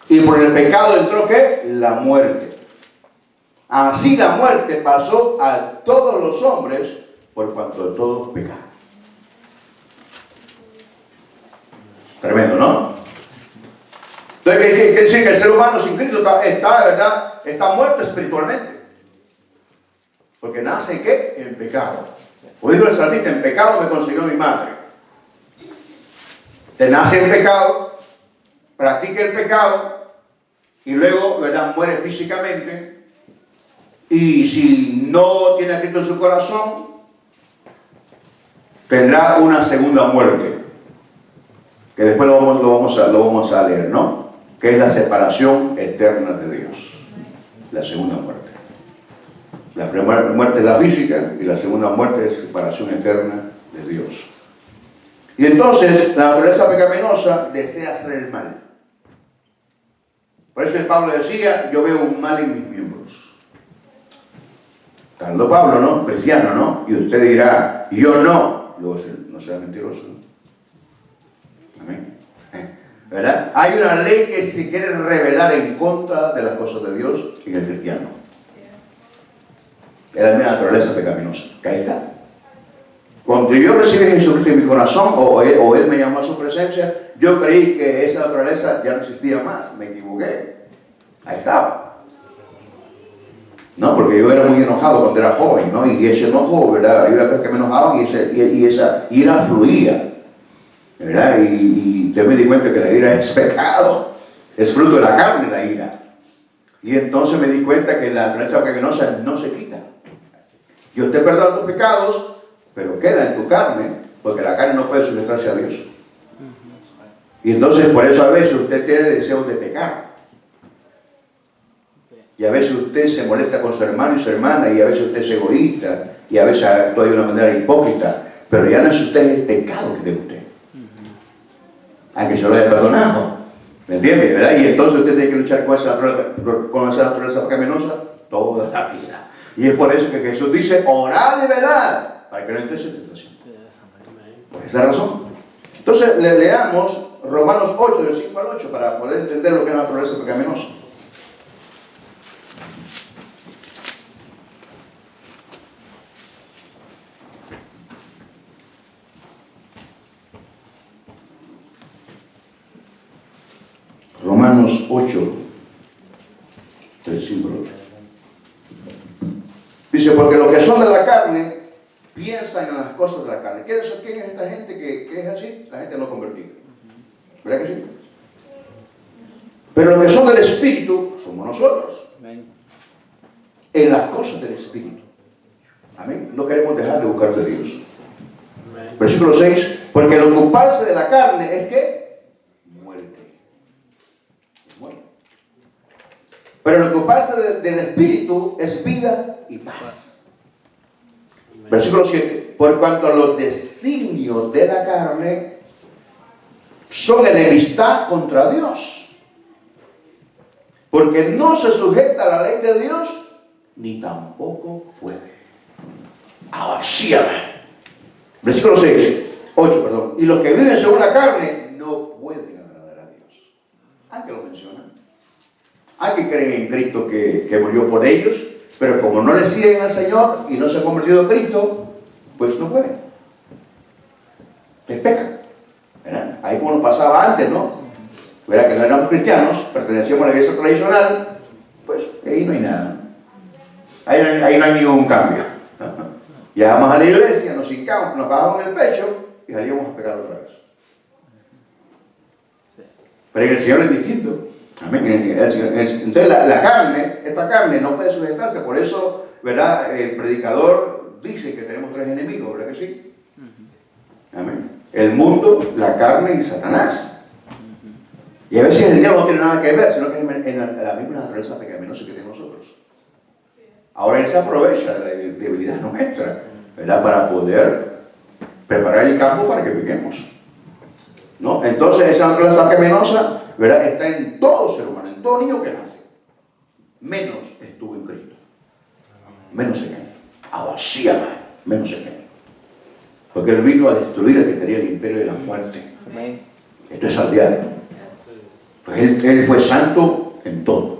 y por el pecado entró ¿qué? La muerte. Así la muerte pasó a todos los hombres por cuanto todos pecaron. Tremendo, ¿no? Entonces, ¿qué quiere decir? Que el ser humano sin Cristo está, ¿verdad? Está muerto espiritualmente. Porque nace ¿en qué? En pecado. Como dijo el salmista, en pecado me consiguió mi madre. Te nace en pecado, practica el pecado y luego, ¿verdad?, muere físicamente. Y si no tiene a Cristo en su corazón, tendrá una segunda muerte, que después lo vamos a leer, ¿no? Que es la separación eterna de Dios. La segunda muerte. La primera muerte es la física y la segunda muerte es separación eterna de Dios. Y entonces la naturaleza pecaminosa desea hacer el mal. Por eso el Pablo decía, yo veo un mal en mis miembros. Hablando Pablo, ¿no? Cristiano, ¿no? Y usted dirá, yo no. Luego no será mentiroso, ¿no? Amén. ¿Verdad? Hay una ley que se quiere revelar en contra de las cosas de Dios en el cristiano. Es la misma naturaleza pecaminosa. Que ahí está. Cuando yo recibí a Jesucristo en mi corazón, o él me llamó a su presencia, yo creí que esa naturaleza ya no existía más. Me equivoqué. Ahí estaba. No, porque yo era muy enojado cuando era joven, ¿no? Y ese enojo, ¿verdad? Hay una cosa que me enojaban y esa ira fluía, ¿verdad? Y yo me di cuenta que la ira es pecado. Es fruto de la carne la ira. Y entonces me di cuenta que la naturaleza pecaminosa no se quita. Dios te perdona tus pecados, pero queda en tu carne, porque la carne no puede sujetarse a Dios. Y entonces por eso a veces usted tiene deseos de pecar. Y a veces usted se molesta con su hermano y su hermana, y a veces usted es egoísta, y a veces actúa de una manera hipócrita, pero ya no es usted el pecado que de usted. Aunque se lo haya perdonado. ¿Me entiende? ¿Verdad? Y entonces usted tiene que luchar con esa naturaleza pecaminosa toda la vida. Y es por eso que Jesús dice, orad y velad, para que no entre en tentación. Por esa razón. Entonces leamos Romanos 8, del 5 al 8, para poder entender lo que es la naturaleza pecaminosa. Romanos 8, del 5 al 8. Dice, porque los que son de la carne piensan en las cosas de la carne. ¿Quién es esta gente que es así? La gente no convertida. ¿Verdad que sí? Pero los que son del Espíritu somos nosotros. Amén. En las cosas del Espíritu. Amén. No queremos dejar de buscar de Dios. Amén. Versículo 6. Porque el ocuparse de la carne es que muerte. Muerte. Pero el ocuparse del Espíritu es vida y paz. Amén. Versículo 7. Por cuanto los designios de la carne son enemistad contra Dios. Porque no se sujeta a la ley de Dios, ni tampoco puede. Abasíame. Versículo 8, perdón. Y los que viven según la carne no pueden agradar a Dios. Hay que lo mencionan. Hay que creer en Cristo que murió por ellos, pero como no le siguen al Señor y no se han convertido a Cristo, pues no pueden. Les pecan. ¿Verdad? Ahí como nos pasaba antes, ¿no? ¿Verdad? Que no éramos cristianos, pertenecíamos a la iglesia tradicional, pues ahí no hay nada. Ahí no hay ningún cambio. Llegamos a la iglesia, nos hincamos, nos bajamos en el pecho y salíamos a pecar otra vez. Pero en el Señor es distinto. Amén. Entonces la carne, esta carne no puede sujetarse. Por eso, ¿verdad? El predicador dice que tenemos tres enemigos, ¿verdad que sí? Amén. El mundo, la carne y Satanás. Y a veces el diablo no tiene nada que ver, sino que es en la misma naturaleza pecaminosa que tenemos nosotros. Ahora él se aprovecha de la debilidad nuestra, ¿verdad? Para poder preparar el campo para que pequemos, ¿no? Entonces esa naturaleza pecaminosa, ¿verdad? Está en todo ser humano, en todo niño que nace. Menos estuvo en Cristo. Menos en él. Abasíame, menos en él. Porque él vino a destruir el que tenía el imperio de la muerte. Amén. Esto es al diario. Pues él fue santo en todo.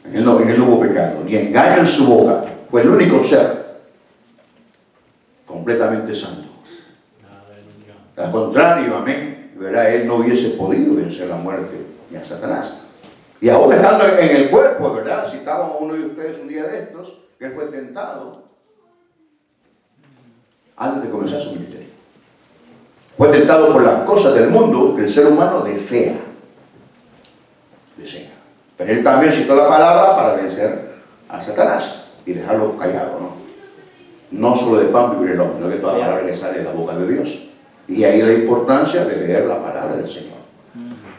En él no hubo pecado, ni engaño en su boca. Fue el único ser completamente santo. Al contrario, amén, ¿verdad? Él no hubiese podido vencer la muerte ni a Satanás. Y aún estando en el cuerpo, ¿verdad? Citamos a uno de ustedes un día de estos, que él fue tentado antes de comenzar su ministerio. Fue tentado por las cosas del mundo que el ser humano desea. Pero él también citó la palabra para vencer a Satanás. y dejarlo callado, ¿no? No solo de pan vivir el hombre, sino de toda palabra que sale de la boca de Dios. Y ahí la importancia de leer la palabra del Señor.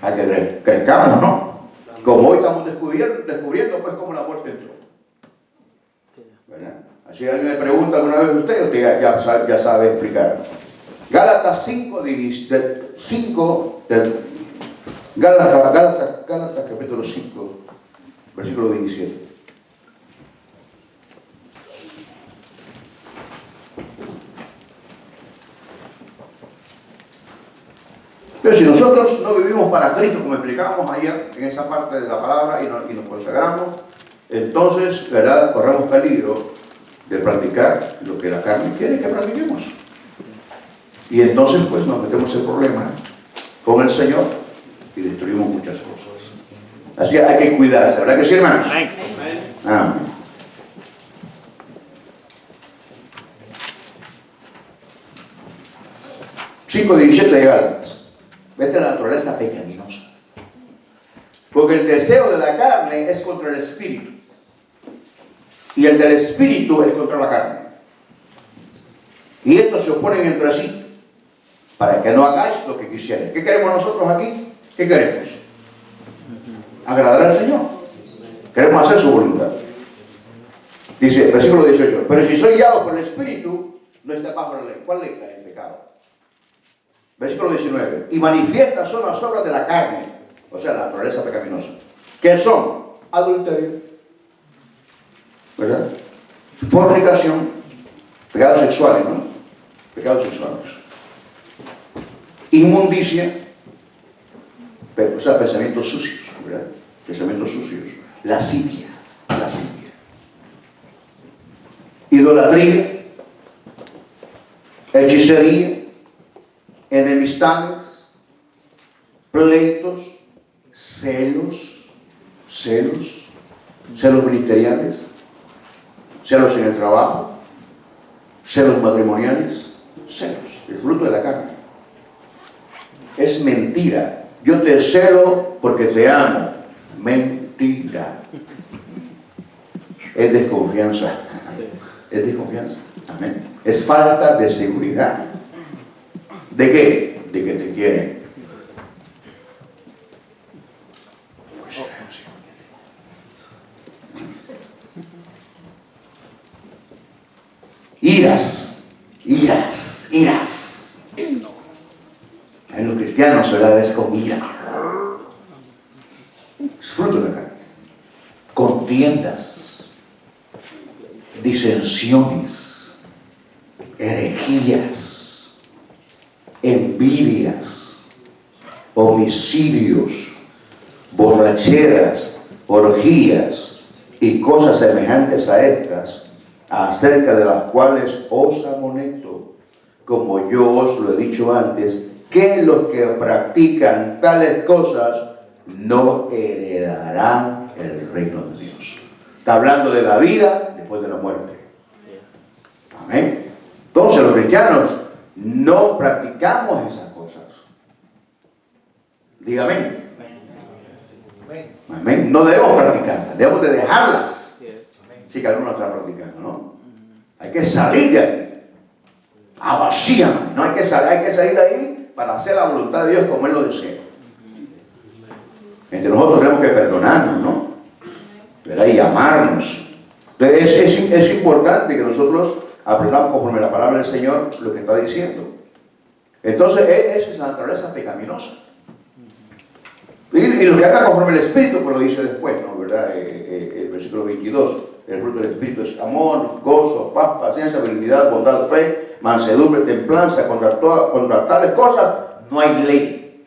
A que crezcamos, ¿no? Como hoy estamos descubriendo pues cómo la muerte entró. ¿Verdad? Así alguien le pregunta alguna vez a usted ya sabe explicar. Gálatas 5, Gálatas capítulo 5, versículo 17. Pero si nosotros no vivimos para Cristo, como explicábamos ayer en esa parte de la palabra, y nos consagramos, entonces, ¿verdad?, corremos peligro de practicar lo que la carne quiere que practiquemos. Y entonces, pues, nos metemos en problemas con el Señor y destruimos muchas cosas. Así que hay que cuidarse, ¿verdad que sí, hermanos? Amén. Amén. Cinco 17 de Gálatas. Esta es la naturaleza pecaminosa. Porque el deseo de la carne es contra el espíritu. Y el del espíritu es contra la carne. Y estos se oponen entre sí, para que no hagáis lo que quisierais. ¿Qué queremos nosotros aquí? ¿Qué queremos? Agradar al Señor. Queremos hacer su voluntad. Dice, versículo 18, pero si soy guiado por el espíritu, no está bajo la ley. ¿Cuál ley está? El pecado. Versículo 19, y manifiestas son las obras de la carne, o sea, la naturaleza pecaminosa, que son adulterio, ¿verdad?, fornicación, pecados sexuales, ¿no? Pecados sexuales, inmundicia, o sea, pensamientos sucios, ¿verdad? Pensamientos sucios, lascivia, idolatría, hechicería, enemistades, pleitos, celos ministeriales, celos en el trabajo, celos matrimoniales, celos, el fruto de la carne. Es mentira. Yo te celo porque te amo. Mentira. Es desconfianza. Es desconfianza. Amén. Es falta de seguridad. ¿De qué? De que te quieren. Iras. En los cristianos, ¿verdad?, es con ira. Es fruto de la carne. Contiendas, disensiones, herejías, envidias, homicidios, borracheras, orgías y cosas semejantes a estas, acerca de las cuales os amonesto, como yo os lo he dicho antes, que los que practican tales cosas no heredarán el reino de Dios. Está hablando de la vida después de la muerte. Amén. Entonces los cristianos no practicamos esas cosas. Dígame. Amén. No debemos practicarlas, debemos de dejarlas. Sí que algunos están practicando, ¿no? Hay que salir de ahí. Vacíame. No hay que salir de ahí para hacer la voluntad de Dios como Él lo desea. Entre nosotros tenemos que perdonarnos, ¿no? ¿Verdad? Y amarnos. Entonces es importante que nosotros aprendamos conforme la palabra del Señor lo que está diciendo. Entonces esa es la naturaleza pecaminosa. Y lo que anda conforme el Espíritu, pues lo dice después, ¿no? ¿Verdad? El versículo 22. El fruto del Espíritu es amor, gozo, paz, paciencia, benignidad, bondad, fe, mansedumbre, templanza. Contra tales cosas no hay ley.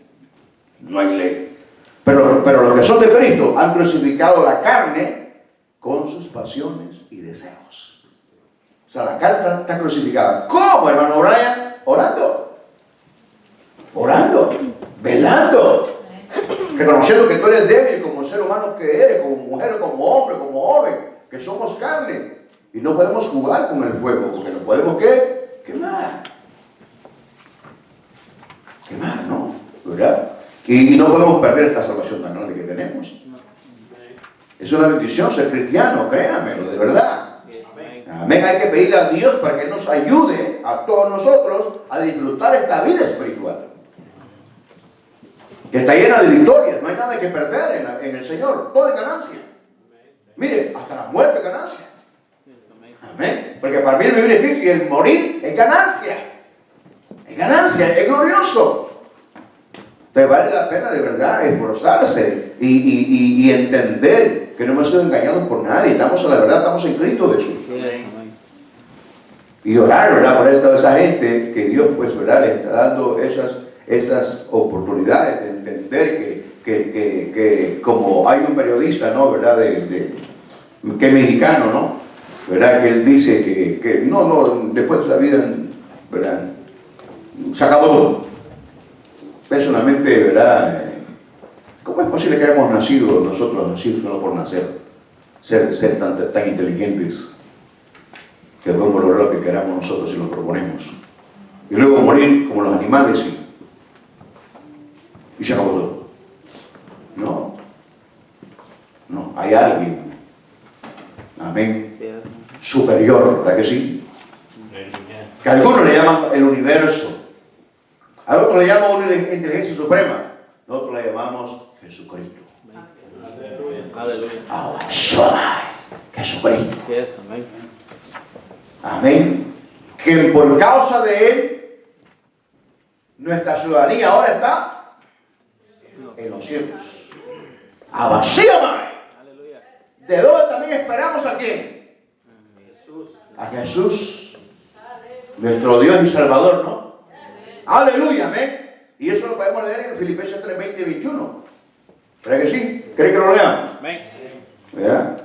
No hay ley. Pero los que son de Cristo han crucificado la carne con sus pasiones y deseos. O sea, la carne está crucificada. ¿Cómo, hermano Brian? Orando, velando, reconociendo que tú eres débil como ser humano que eres, como mujer, como hombre, como joven, que somos carne. Y no podemos jugar con el fuego, porque nos podemos, ¿qué? Quemar, ¿no? ¿Verdad? Y no podemos perder esta salvación tan grande que tenemos. Es una bendición ser cristiano, créanmelo, de verdad. Amén. Hay que pedirle a Dios para que nos ayude a todos nosotros a disfrutar esta vida espiritual, que está llena de victorias. No hay nada que perder en el Señor. Todo es ganancia. Mire, hasta la muerte es ganancia. Amén. Porque para mí el vivir es Cristo y el morir es ganancia. Es ganancia, es glorioso. Entonces vale la pena de verdad esforzarse y entender que no hemos sido engañados por nadie. Estamos a la verdad, estamos en Cristo Jesús. Y orar, ¿verdad? Por esa gente que Dios, pues, ¿verdad? Les está dando esas oportunidades de entender que como hay un periodista, ¿no? ¿Verdad? Que es mexicano, ¿no? ¿Verdad? Que él dice que no, después de esa vida, ¿verdad? Se acabó todo. Personalmente, ¿verdad? ¿Cómo es posible que hayamos nacido nosotros así solo por nacer? Ser tan inteligentes que podemos lograr lo que queramos nosotros si lo proponemos. Y luego morir como los animales y se acabó todo. No, hay alguien, amén, superior, ¿verdad que sí? Que a algunos le llaman el universo, a otros le llaman una inteligencia suprema, nosotros le llamamos Jesucristo. Aleluya. Jesucristo. Amén. Que por causa de Él, nuestra ciudadanía ahora está en los cielos. ¿De dónde también esperamos a quién? A Jesús, nuestro Dios y Salvador, ¿no? Aleluya, amén. Y eso lo podemos leer en Filipenses 3, 20 y 21. ¿Verdad que sí? ¿Creen que lo leamos? Amén. ¿Verdad?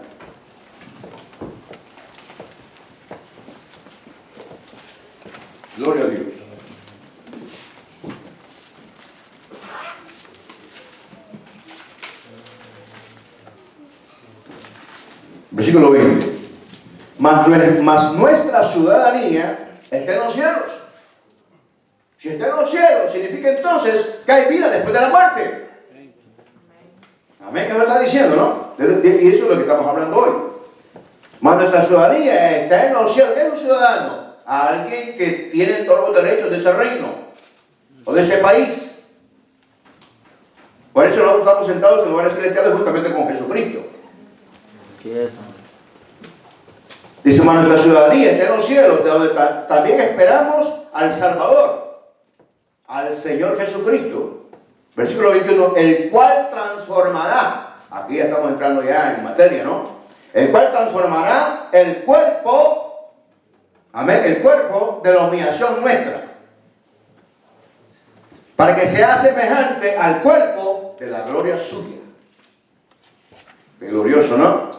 Gloria a Dios. Versículo 20. Mas nuestra ciudadanía está en los cielos. Si está en los cielos, significa entonces que hay vida después de la muerte. Amén, que lo está diciendo, ¿no? Y eso es lo que estamos hablando hoy. Mas nuestra ciudadanía está en los cielos. ¿Qué es un ciudadano? A alguien que tiene todos los derechos de ese reino o de ese país. Por eso nosotros estamos sentados en lugares celestiales justamente con Jesucristo. Dice, mas nuestra ciudadanía está en los cielos, de donde también esperamos al Salvador, al Señor Jesucristo. Versículo 21, el cual transformará, aquí ya estamos entrando ya en materia, ¿no? El cual transformará el cuerpo, amén, el cuerpo de la humillación nuestra, para que sea semejante al cuerpo de la gloria suya. Qué glorioso, ¿no?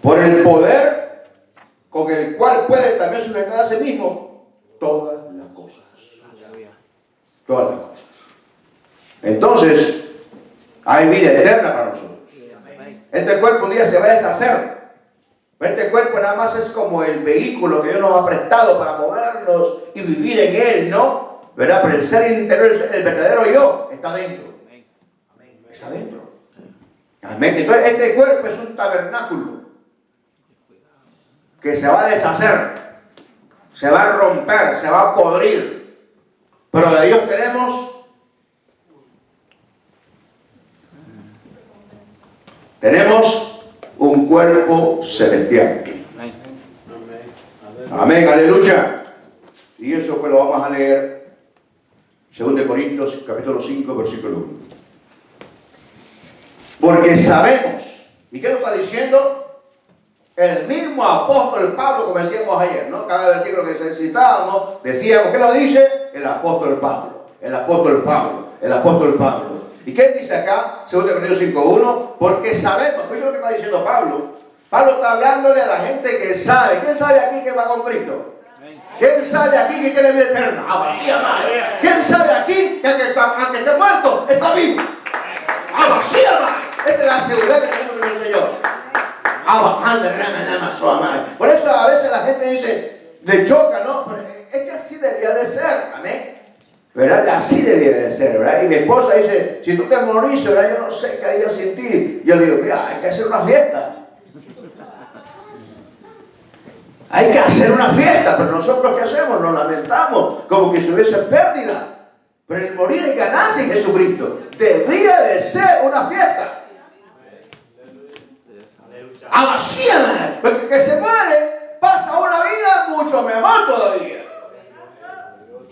Por el poder con el cual puede también sujetar a sí mismo todas las cosas. Todas las cosas. Entonces, hay vida eterna para nosotros. Este cuerpo un día se va a deshacer. Este cuerpo nada más es como el vehículo que Dios nos ha prestado para movernos y vivir en él, ¿no? ¿Verdad? Pero el ser interior, el verdadero yo, está dentro. Está dentro. Amén. Entonces, este cuerpo es un tabernáculo que se va a deshacer, se va a romper, se va a podrir. Pero de Dios tenemos un cuerpo celestial. Amén, aleluya. Y eso pues lo vamos a leer 2 Corintios capítulo 5 versículo 1. Porque sabemos, ¿y qué nos está diciendo? El mismo apóstol Pablo, como decíamos ayer, ¿no? Cada versículo que citábamos, decíamos, ¿qué lo dice? El apóstol Pablo, el apóstol Pablo, el apóstol Pablo. ¿Y qué dice acá? 2 Corintios 5:1, porque sabemos, ¿qué es lo que está diciendo Pablo? Pablo está hablándole a la gente que sabe. ¿Quién sabe aquí que va con Cristo? ¿Quién sabe aquí que tiene vida eterna? Vacía madre. ¿Quién sabe aquí que aunque esté muerto, está vivo? Vacía madre. Esa es la seguridad que tenemos en el Señor. Por eso a veces la gente dice, le choca, ¿no? Pero es que así debía de ser, amén. ¿Verdad? Así debía de ser, ¿verdad? Y mi esposa dice, si tú te morís, ¿verdad? Yo no sé qué haría sin ti. Yo le digo, mira, hay que hacer una fiesta. Hay que hacer una fiesta, pero nosotros ¿qué hacemos? Nos lamentamos, como que se hubiese pérdida. Pero el morir es ganancia en Jesucristo. Debía de ser una fiesta. Vacía, porque que se muere pasa una vida mucho mejor todavía.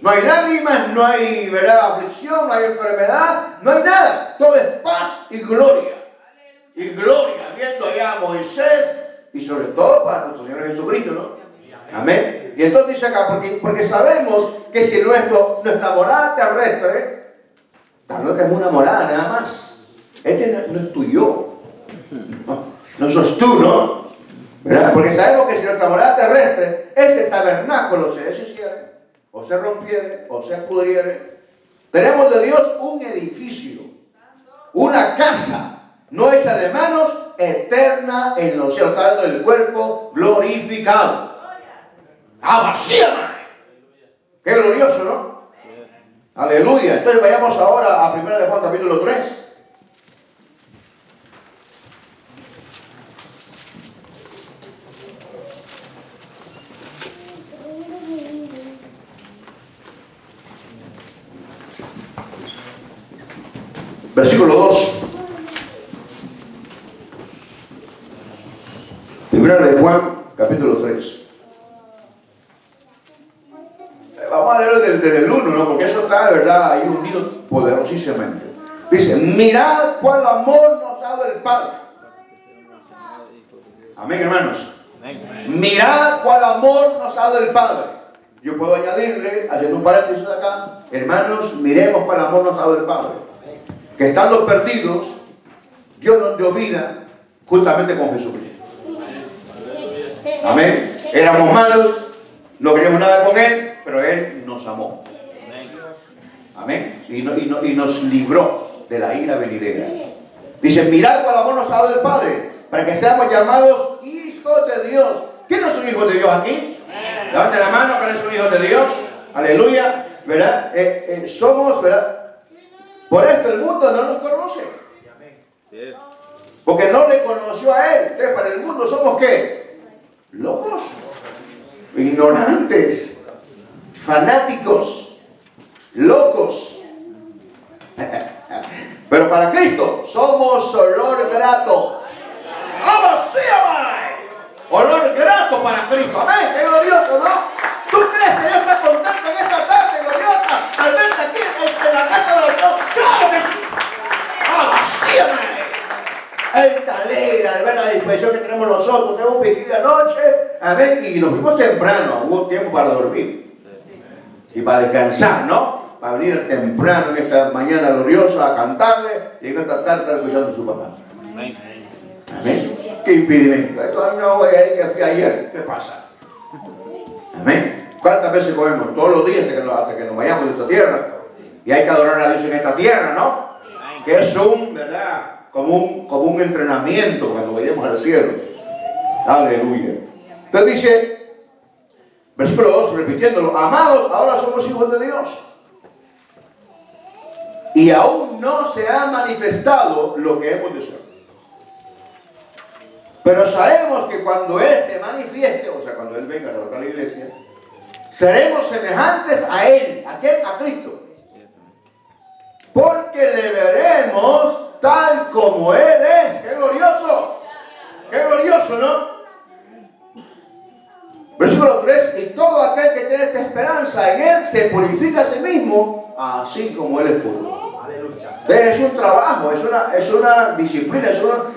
No hay lágrimas, no hay, ¿verdad?, aflicción, no hay enfermedad, no hay nada. Todo es paz y gloria. Y gloria, viendo allá a Moisés y sobre todo para nuestro Señor Jesucristo, ¿no? Amén. Y entonces dice acá, porque sabemos que si nuestra morada terrestre, claro que es una morada nada más. Este no es tuyo. No sos tú, ¿no? ¿Verdad? Porque sabemos que si nuestra morada terrestre, este tabernáculo se deshiciere, o se rompiere, o se pudriere, tenemos de Dios un edificio, una casa, no hecha de manos, eterna en los cielos, tanto del cuerpo glorificado. Vacía. Qué glorioso, ¿no? Aleluya. Entonces vayamos ahora a 1 de Juan capítulo 3. Versículo 2. 1 de Juan, capítulo 3. Vamos a leerlo desde el 1, ¿no? Porque eso está, de verdad, ahí unido poderosísimamente. Dice, mirad cuál amor nos ha dado el Padre. Amén, hermanos. Mirad cuál amor nos ha dado el Padre. Yo puedo añadirle, haciendo un paréntesis acá, hermanos, miremos cuál amor nos ha dado el Padre. Que estando perdidos, Dios nos dio vida juntamente con Jesucristo. Amén. Éramos malos, no queríamos nada con Él, pero Él nos amó. Amén. Y nos libró de la ira venidera. Dice, mirad cuál amor nos ha dado el Padre, para que seamos llamados hijos de Dios. ¿Quiénes son hijos de Dios aquí? Levanten la mano, ¿quiénes son hijos de Dios? Aleluya. ¿Verdad? Somos, ¿verdad? Por esto el mundo no nos conoce. Porque no le conoció a Él. Entonces para el mundo somos ¿qué? Locos, ignorantes, fanáticos, locos. Pero para Cristo somos olor grato. Olor grato para Cristo. Amén. Qué glorioso, ¿no? ¿Tú crees que Dios está contento en esta tarde gloriosa al verte aquí en la casa de los dos? ¡Claro que sí! Él está alegre al ver la disposición que tenemos nosotros. Tenemos un vigilia anoche, amén, y nos fuimos temprano, hubo tiempo para dormir y para descansar, ¿no? Para venir temprano en esta mañana gloriosa a cantarle y en esta tarde estar escuchando a su papá. Amén. ¿Qué impedimento? Esto no voy a ir que fui ayer. ¿Qué pasa? Amén. ¿Cuántas veces comemos? Todos los días hasta que nos vayamos de esta tierra. Y hay que adorar a Dios en esta tierra, ¿no? Que es ¿verdad? Como un entrenamiento cuando vayamos al cielo. Aleluya. Entonces dice, versículo 2, repitiéndolo, amados, ahora somos hijos de Dios. Y aún no se ha manifestado lo que hemos de ser. Pero sabemos que cuando Él se manifieste, o sea, cuando Él venga a arrebatar la iglesia, seremos semejantes a Él. ¿A quién? A Cristo. Porque le veremos tal como Él es. ¡Qué glorioso! ¡Qué glorioso!, ¿no? Versículo 3. Y todo aquel que tiene esta esperanza en Él se purifica a sí mismo, así como Él es puro. Entonces es un trabajo, es una disciplina,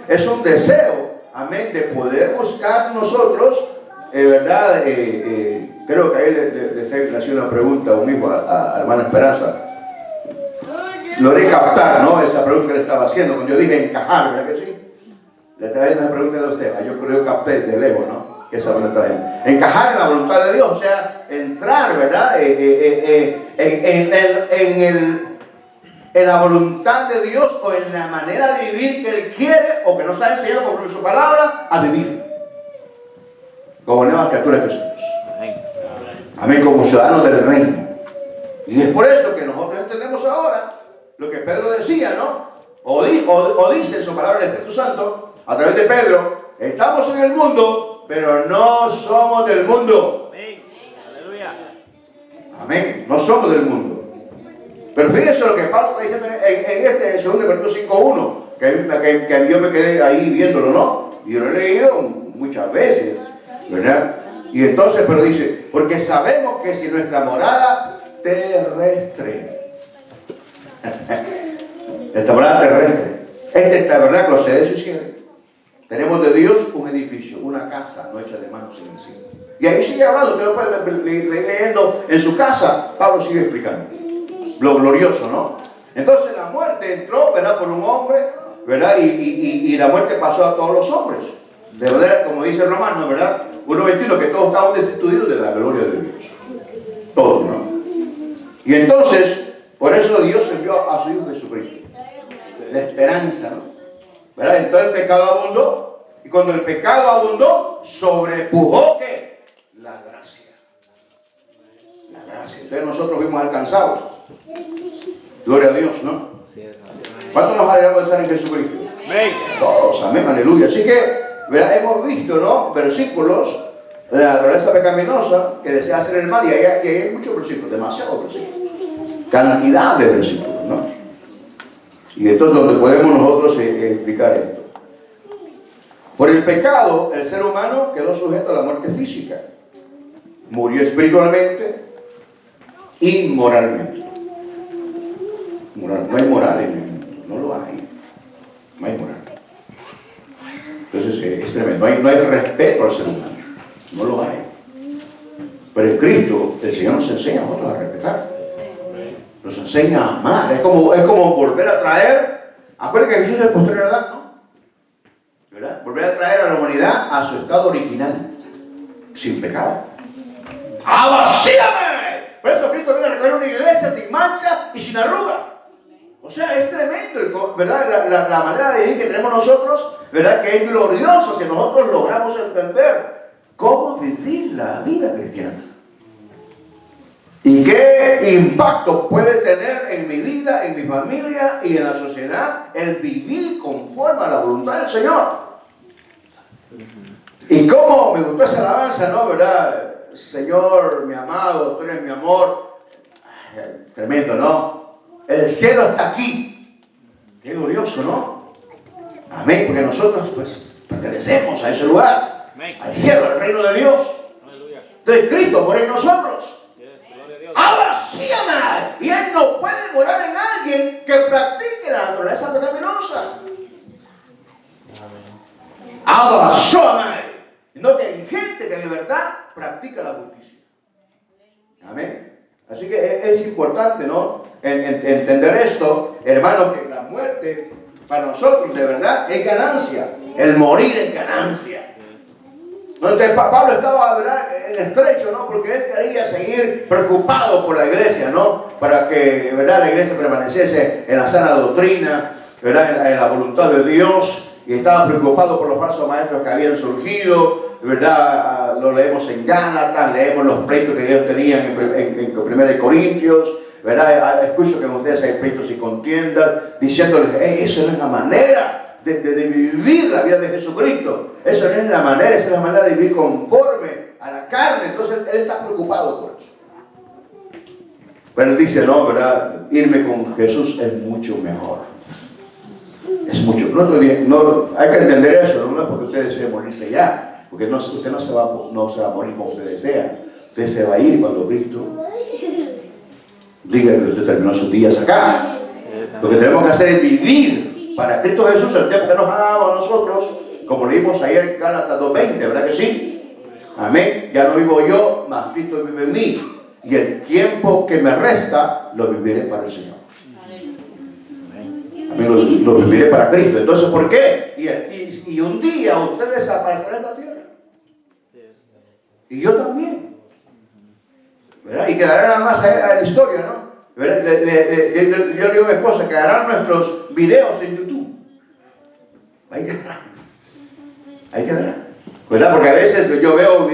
es un deseo, amén, de poder buscar nosotros, ¿verdad? Creo que ahí le hacía una pregunta a un hijo, a hermana Esperanza. Logré captar, ¿no? Esa pregunta que le estaba haciendo, cuando yo dije encajar, ¿verdad que sí? Le estaba haciendo esa pregunta a usted, yo creo que capté de lejos, ¿no? Que esa pregunta está bien. Encajar en la voluntad de Dios, o sea, entrar, ¿verdad? En la voluntad de Dios o en la manera de vivir que Él quiere o que nos ha enseñado por su palabra a vivir. Como nuevas criaturas que somos. Amén, como ciudadanos del reino. Y es por eso que nosotros entendemos ahora lo que Pedro decía, ¿no? O dice en su palabra el Espíritu Santo, a través de Pedro, estamos en el mundo, pero no somos del mundo. Aleluya. Amén. No somos del mundo. Pero fíjense lo que Pablo está diciendo en este 2 Corintios 5:1, que yo me quedé ahí viéndolo, ¿no? Y yo lo he leído muchas veces, ¿verdad? Y entonces, pero dice, porque sabemos que si nuestra morada terrestre, esta morada terrestre, este tabernáculo se deshiciere, tenemos de Dios un edificio, una casa no hecha de manos en el cielo. Y ahí sigue hablando, usted lo puede ir leyendo en su casa, Pablo sigue explicando. Lo glorioso, ¿no? Entonces la muerte entró, ¿verdad? Por un hombre, ¿verdad? Y la muerte pasó a todos los hombres. De manera, como dice Romanos, ¿verdad? 1:21, que todos estaban destituidos de la gloria de Dios. Todos, ¿no? Y entonces, por eso Dios envió a su Hijo Jesucristo. La esperanza, ¿no? ¿Verdad? Entonces el pecado abundó. Y cuando el pecado abundó, sobrepujó, ¿qué? La gracia. La gracia. Entonces nosotros fuimos alcanzados. Gloria a Dios, ¿no? ¿Cuántos nos alegramos de estar en Jesucristo? Todos, amén, aleluya. Así que, ¿verdad? Hemos visto, ¿no? Versículos de la naturaleza pecaminosa que desea hacer el mal, y hay muchos versículos, demasiados versículos, cantidad de versículos, ¿no? Y entonces donde podemos nosotros explicar esto. Por el pecado, el ser humano quedó sujeto a la muerte física, murió espiritualmente y moralmente. No hay moral en el mundo, no lo hay. No hay moral. Entonces es tremendo. No hay respeto al ser humano. No lo hay. Pero en Cristo, el Señor nos enseña a nosotros a respetar. Nos enseña a amar. Es como volver a traer. Acuérdense que Jesús es el posterior Adán, ¿no? ¿Verdad? Volver a traer a la humanidad a su estado original, sin pecado. ¡Vacíame! Por eso Cristo viene a recoger una iglesia sin mancha y sin arruga. O sea, es tremendo, ¿verdad? La manera de vivir que tenemos nosotros, ¿verdad? Que es glorioso si nosotros logramos entender cómo vivir la vida cristiana. Y qué impacto puede tener en mi vida, en mi familia y en la sociedad el vivir conforme a la voluntad del Señor. Y cómo me gustó esa alabanza, ¿no? ¿Verdad? Señor, mi amado, tú eres mi amor. Ay, tremendo, ¿no? El cielo está aquí. Qué glorioso, ¿no? Amén, porque nosotros pues pertenecemos a ese lugar. Amén. Al cielo, al reino de Dios. Aleluya. Entonces Cristo mora en nosotros. ¡Abacíame! Y Él no puede morar en alguien que practique la naturaleza pecaminosa. ¡Abacíame! No, que hay gente que de verdad practica la justicia. Amén. Así que es importante, ¿no? Entender esto, hermanos, que la muerte para nosotros de verdad es ganancia. El morir es ganancia. Entonces Pablo estaba, ¿verdad?, en estrecho, ¿no? Porque él quería seguir preocupado por la iglesia, ¿no? Para que, ¿verdad?, la iglesia permaneciese en la sana doctrina, ¿verdad?, en la voluntad de Dios. Y estaba preocupado por los falsos maestros que habían surgido, ¿verdad? Lo leemos en Gálatas, leemos los pleitos que ellos tenían en 1 Corintios, ¿verdad? Escucho que en ustedes hay pleitos y contiendas, diciéndoles, esa no es la manera de vivir la vida de Jesucristo. Eso no es la manera, esa es la manera de vivir conforme a la carne. Entonces él está preocupado por eso. Pero él dice, no, ¿verdad? Irme con Jesús es mucho mejor. Es mucho. No, hay que entender eso, no es porque usted desee morirse ya, porque usted no se va a morir como usted desea. Usted se va a ir cuando Cristo diga que usted terminó sus días acá. Lo que tenemos que hacer es vivir para Cristo Jesús el tiempo que nos ha dado a nosotros, como leímos ayer en Gálatas 2:20, ¿verdad que sí? Amén. Ya no vivo yo, mas Cristo vive en mí. Y el tiempo que me resta, lo viviré para el Señor. Amén. Lo viviré para Cristo. Entonces, ¿por qué? Y un día usted desaparecerá de esta tierra. Y yo también. ¿Verdad? Y quedará nada más a la historia, ¿no? ¿Verdad? Yo le digo a mi esposa, quedarán nuestros videos en YouTube. Ahí quedarán. Ahí quedarán. ¿Verdad? Porque a veces yo veo videos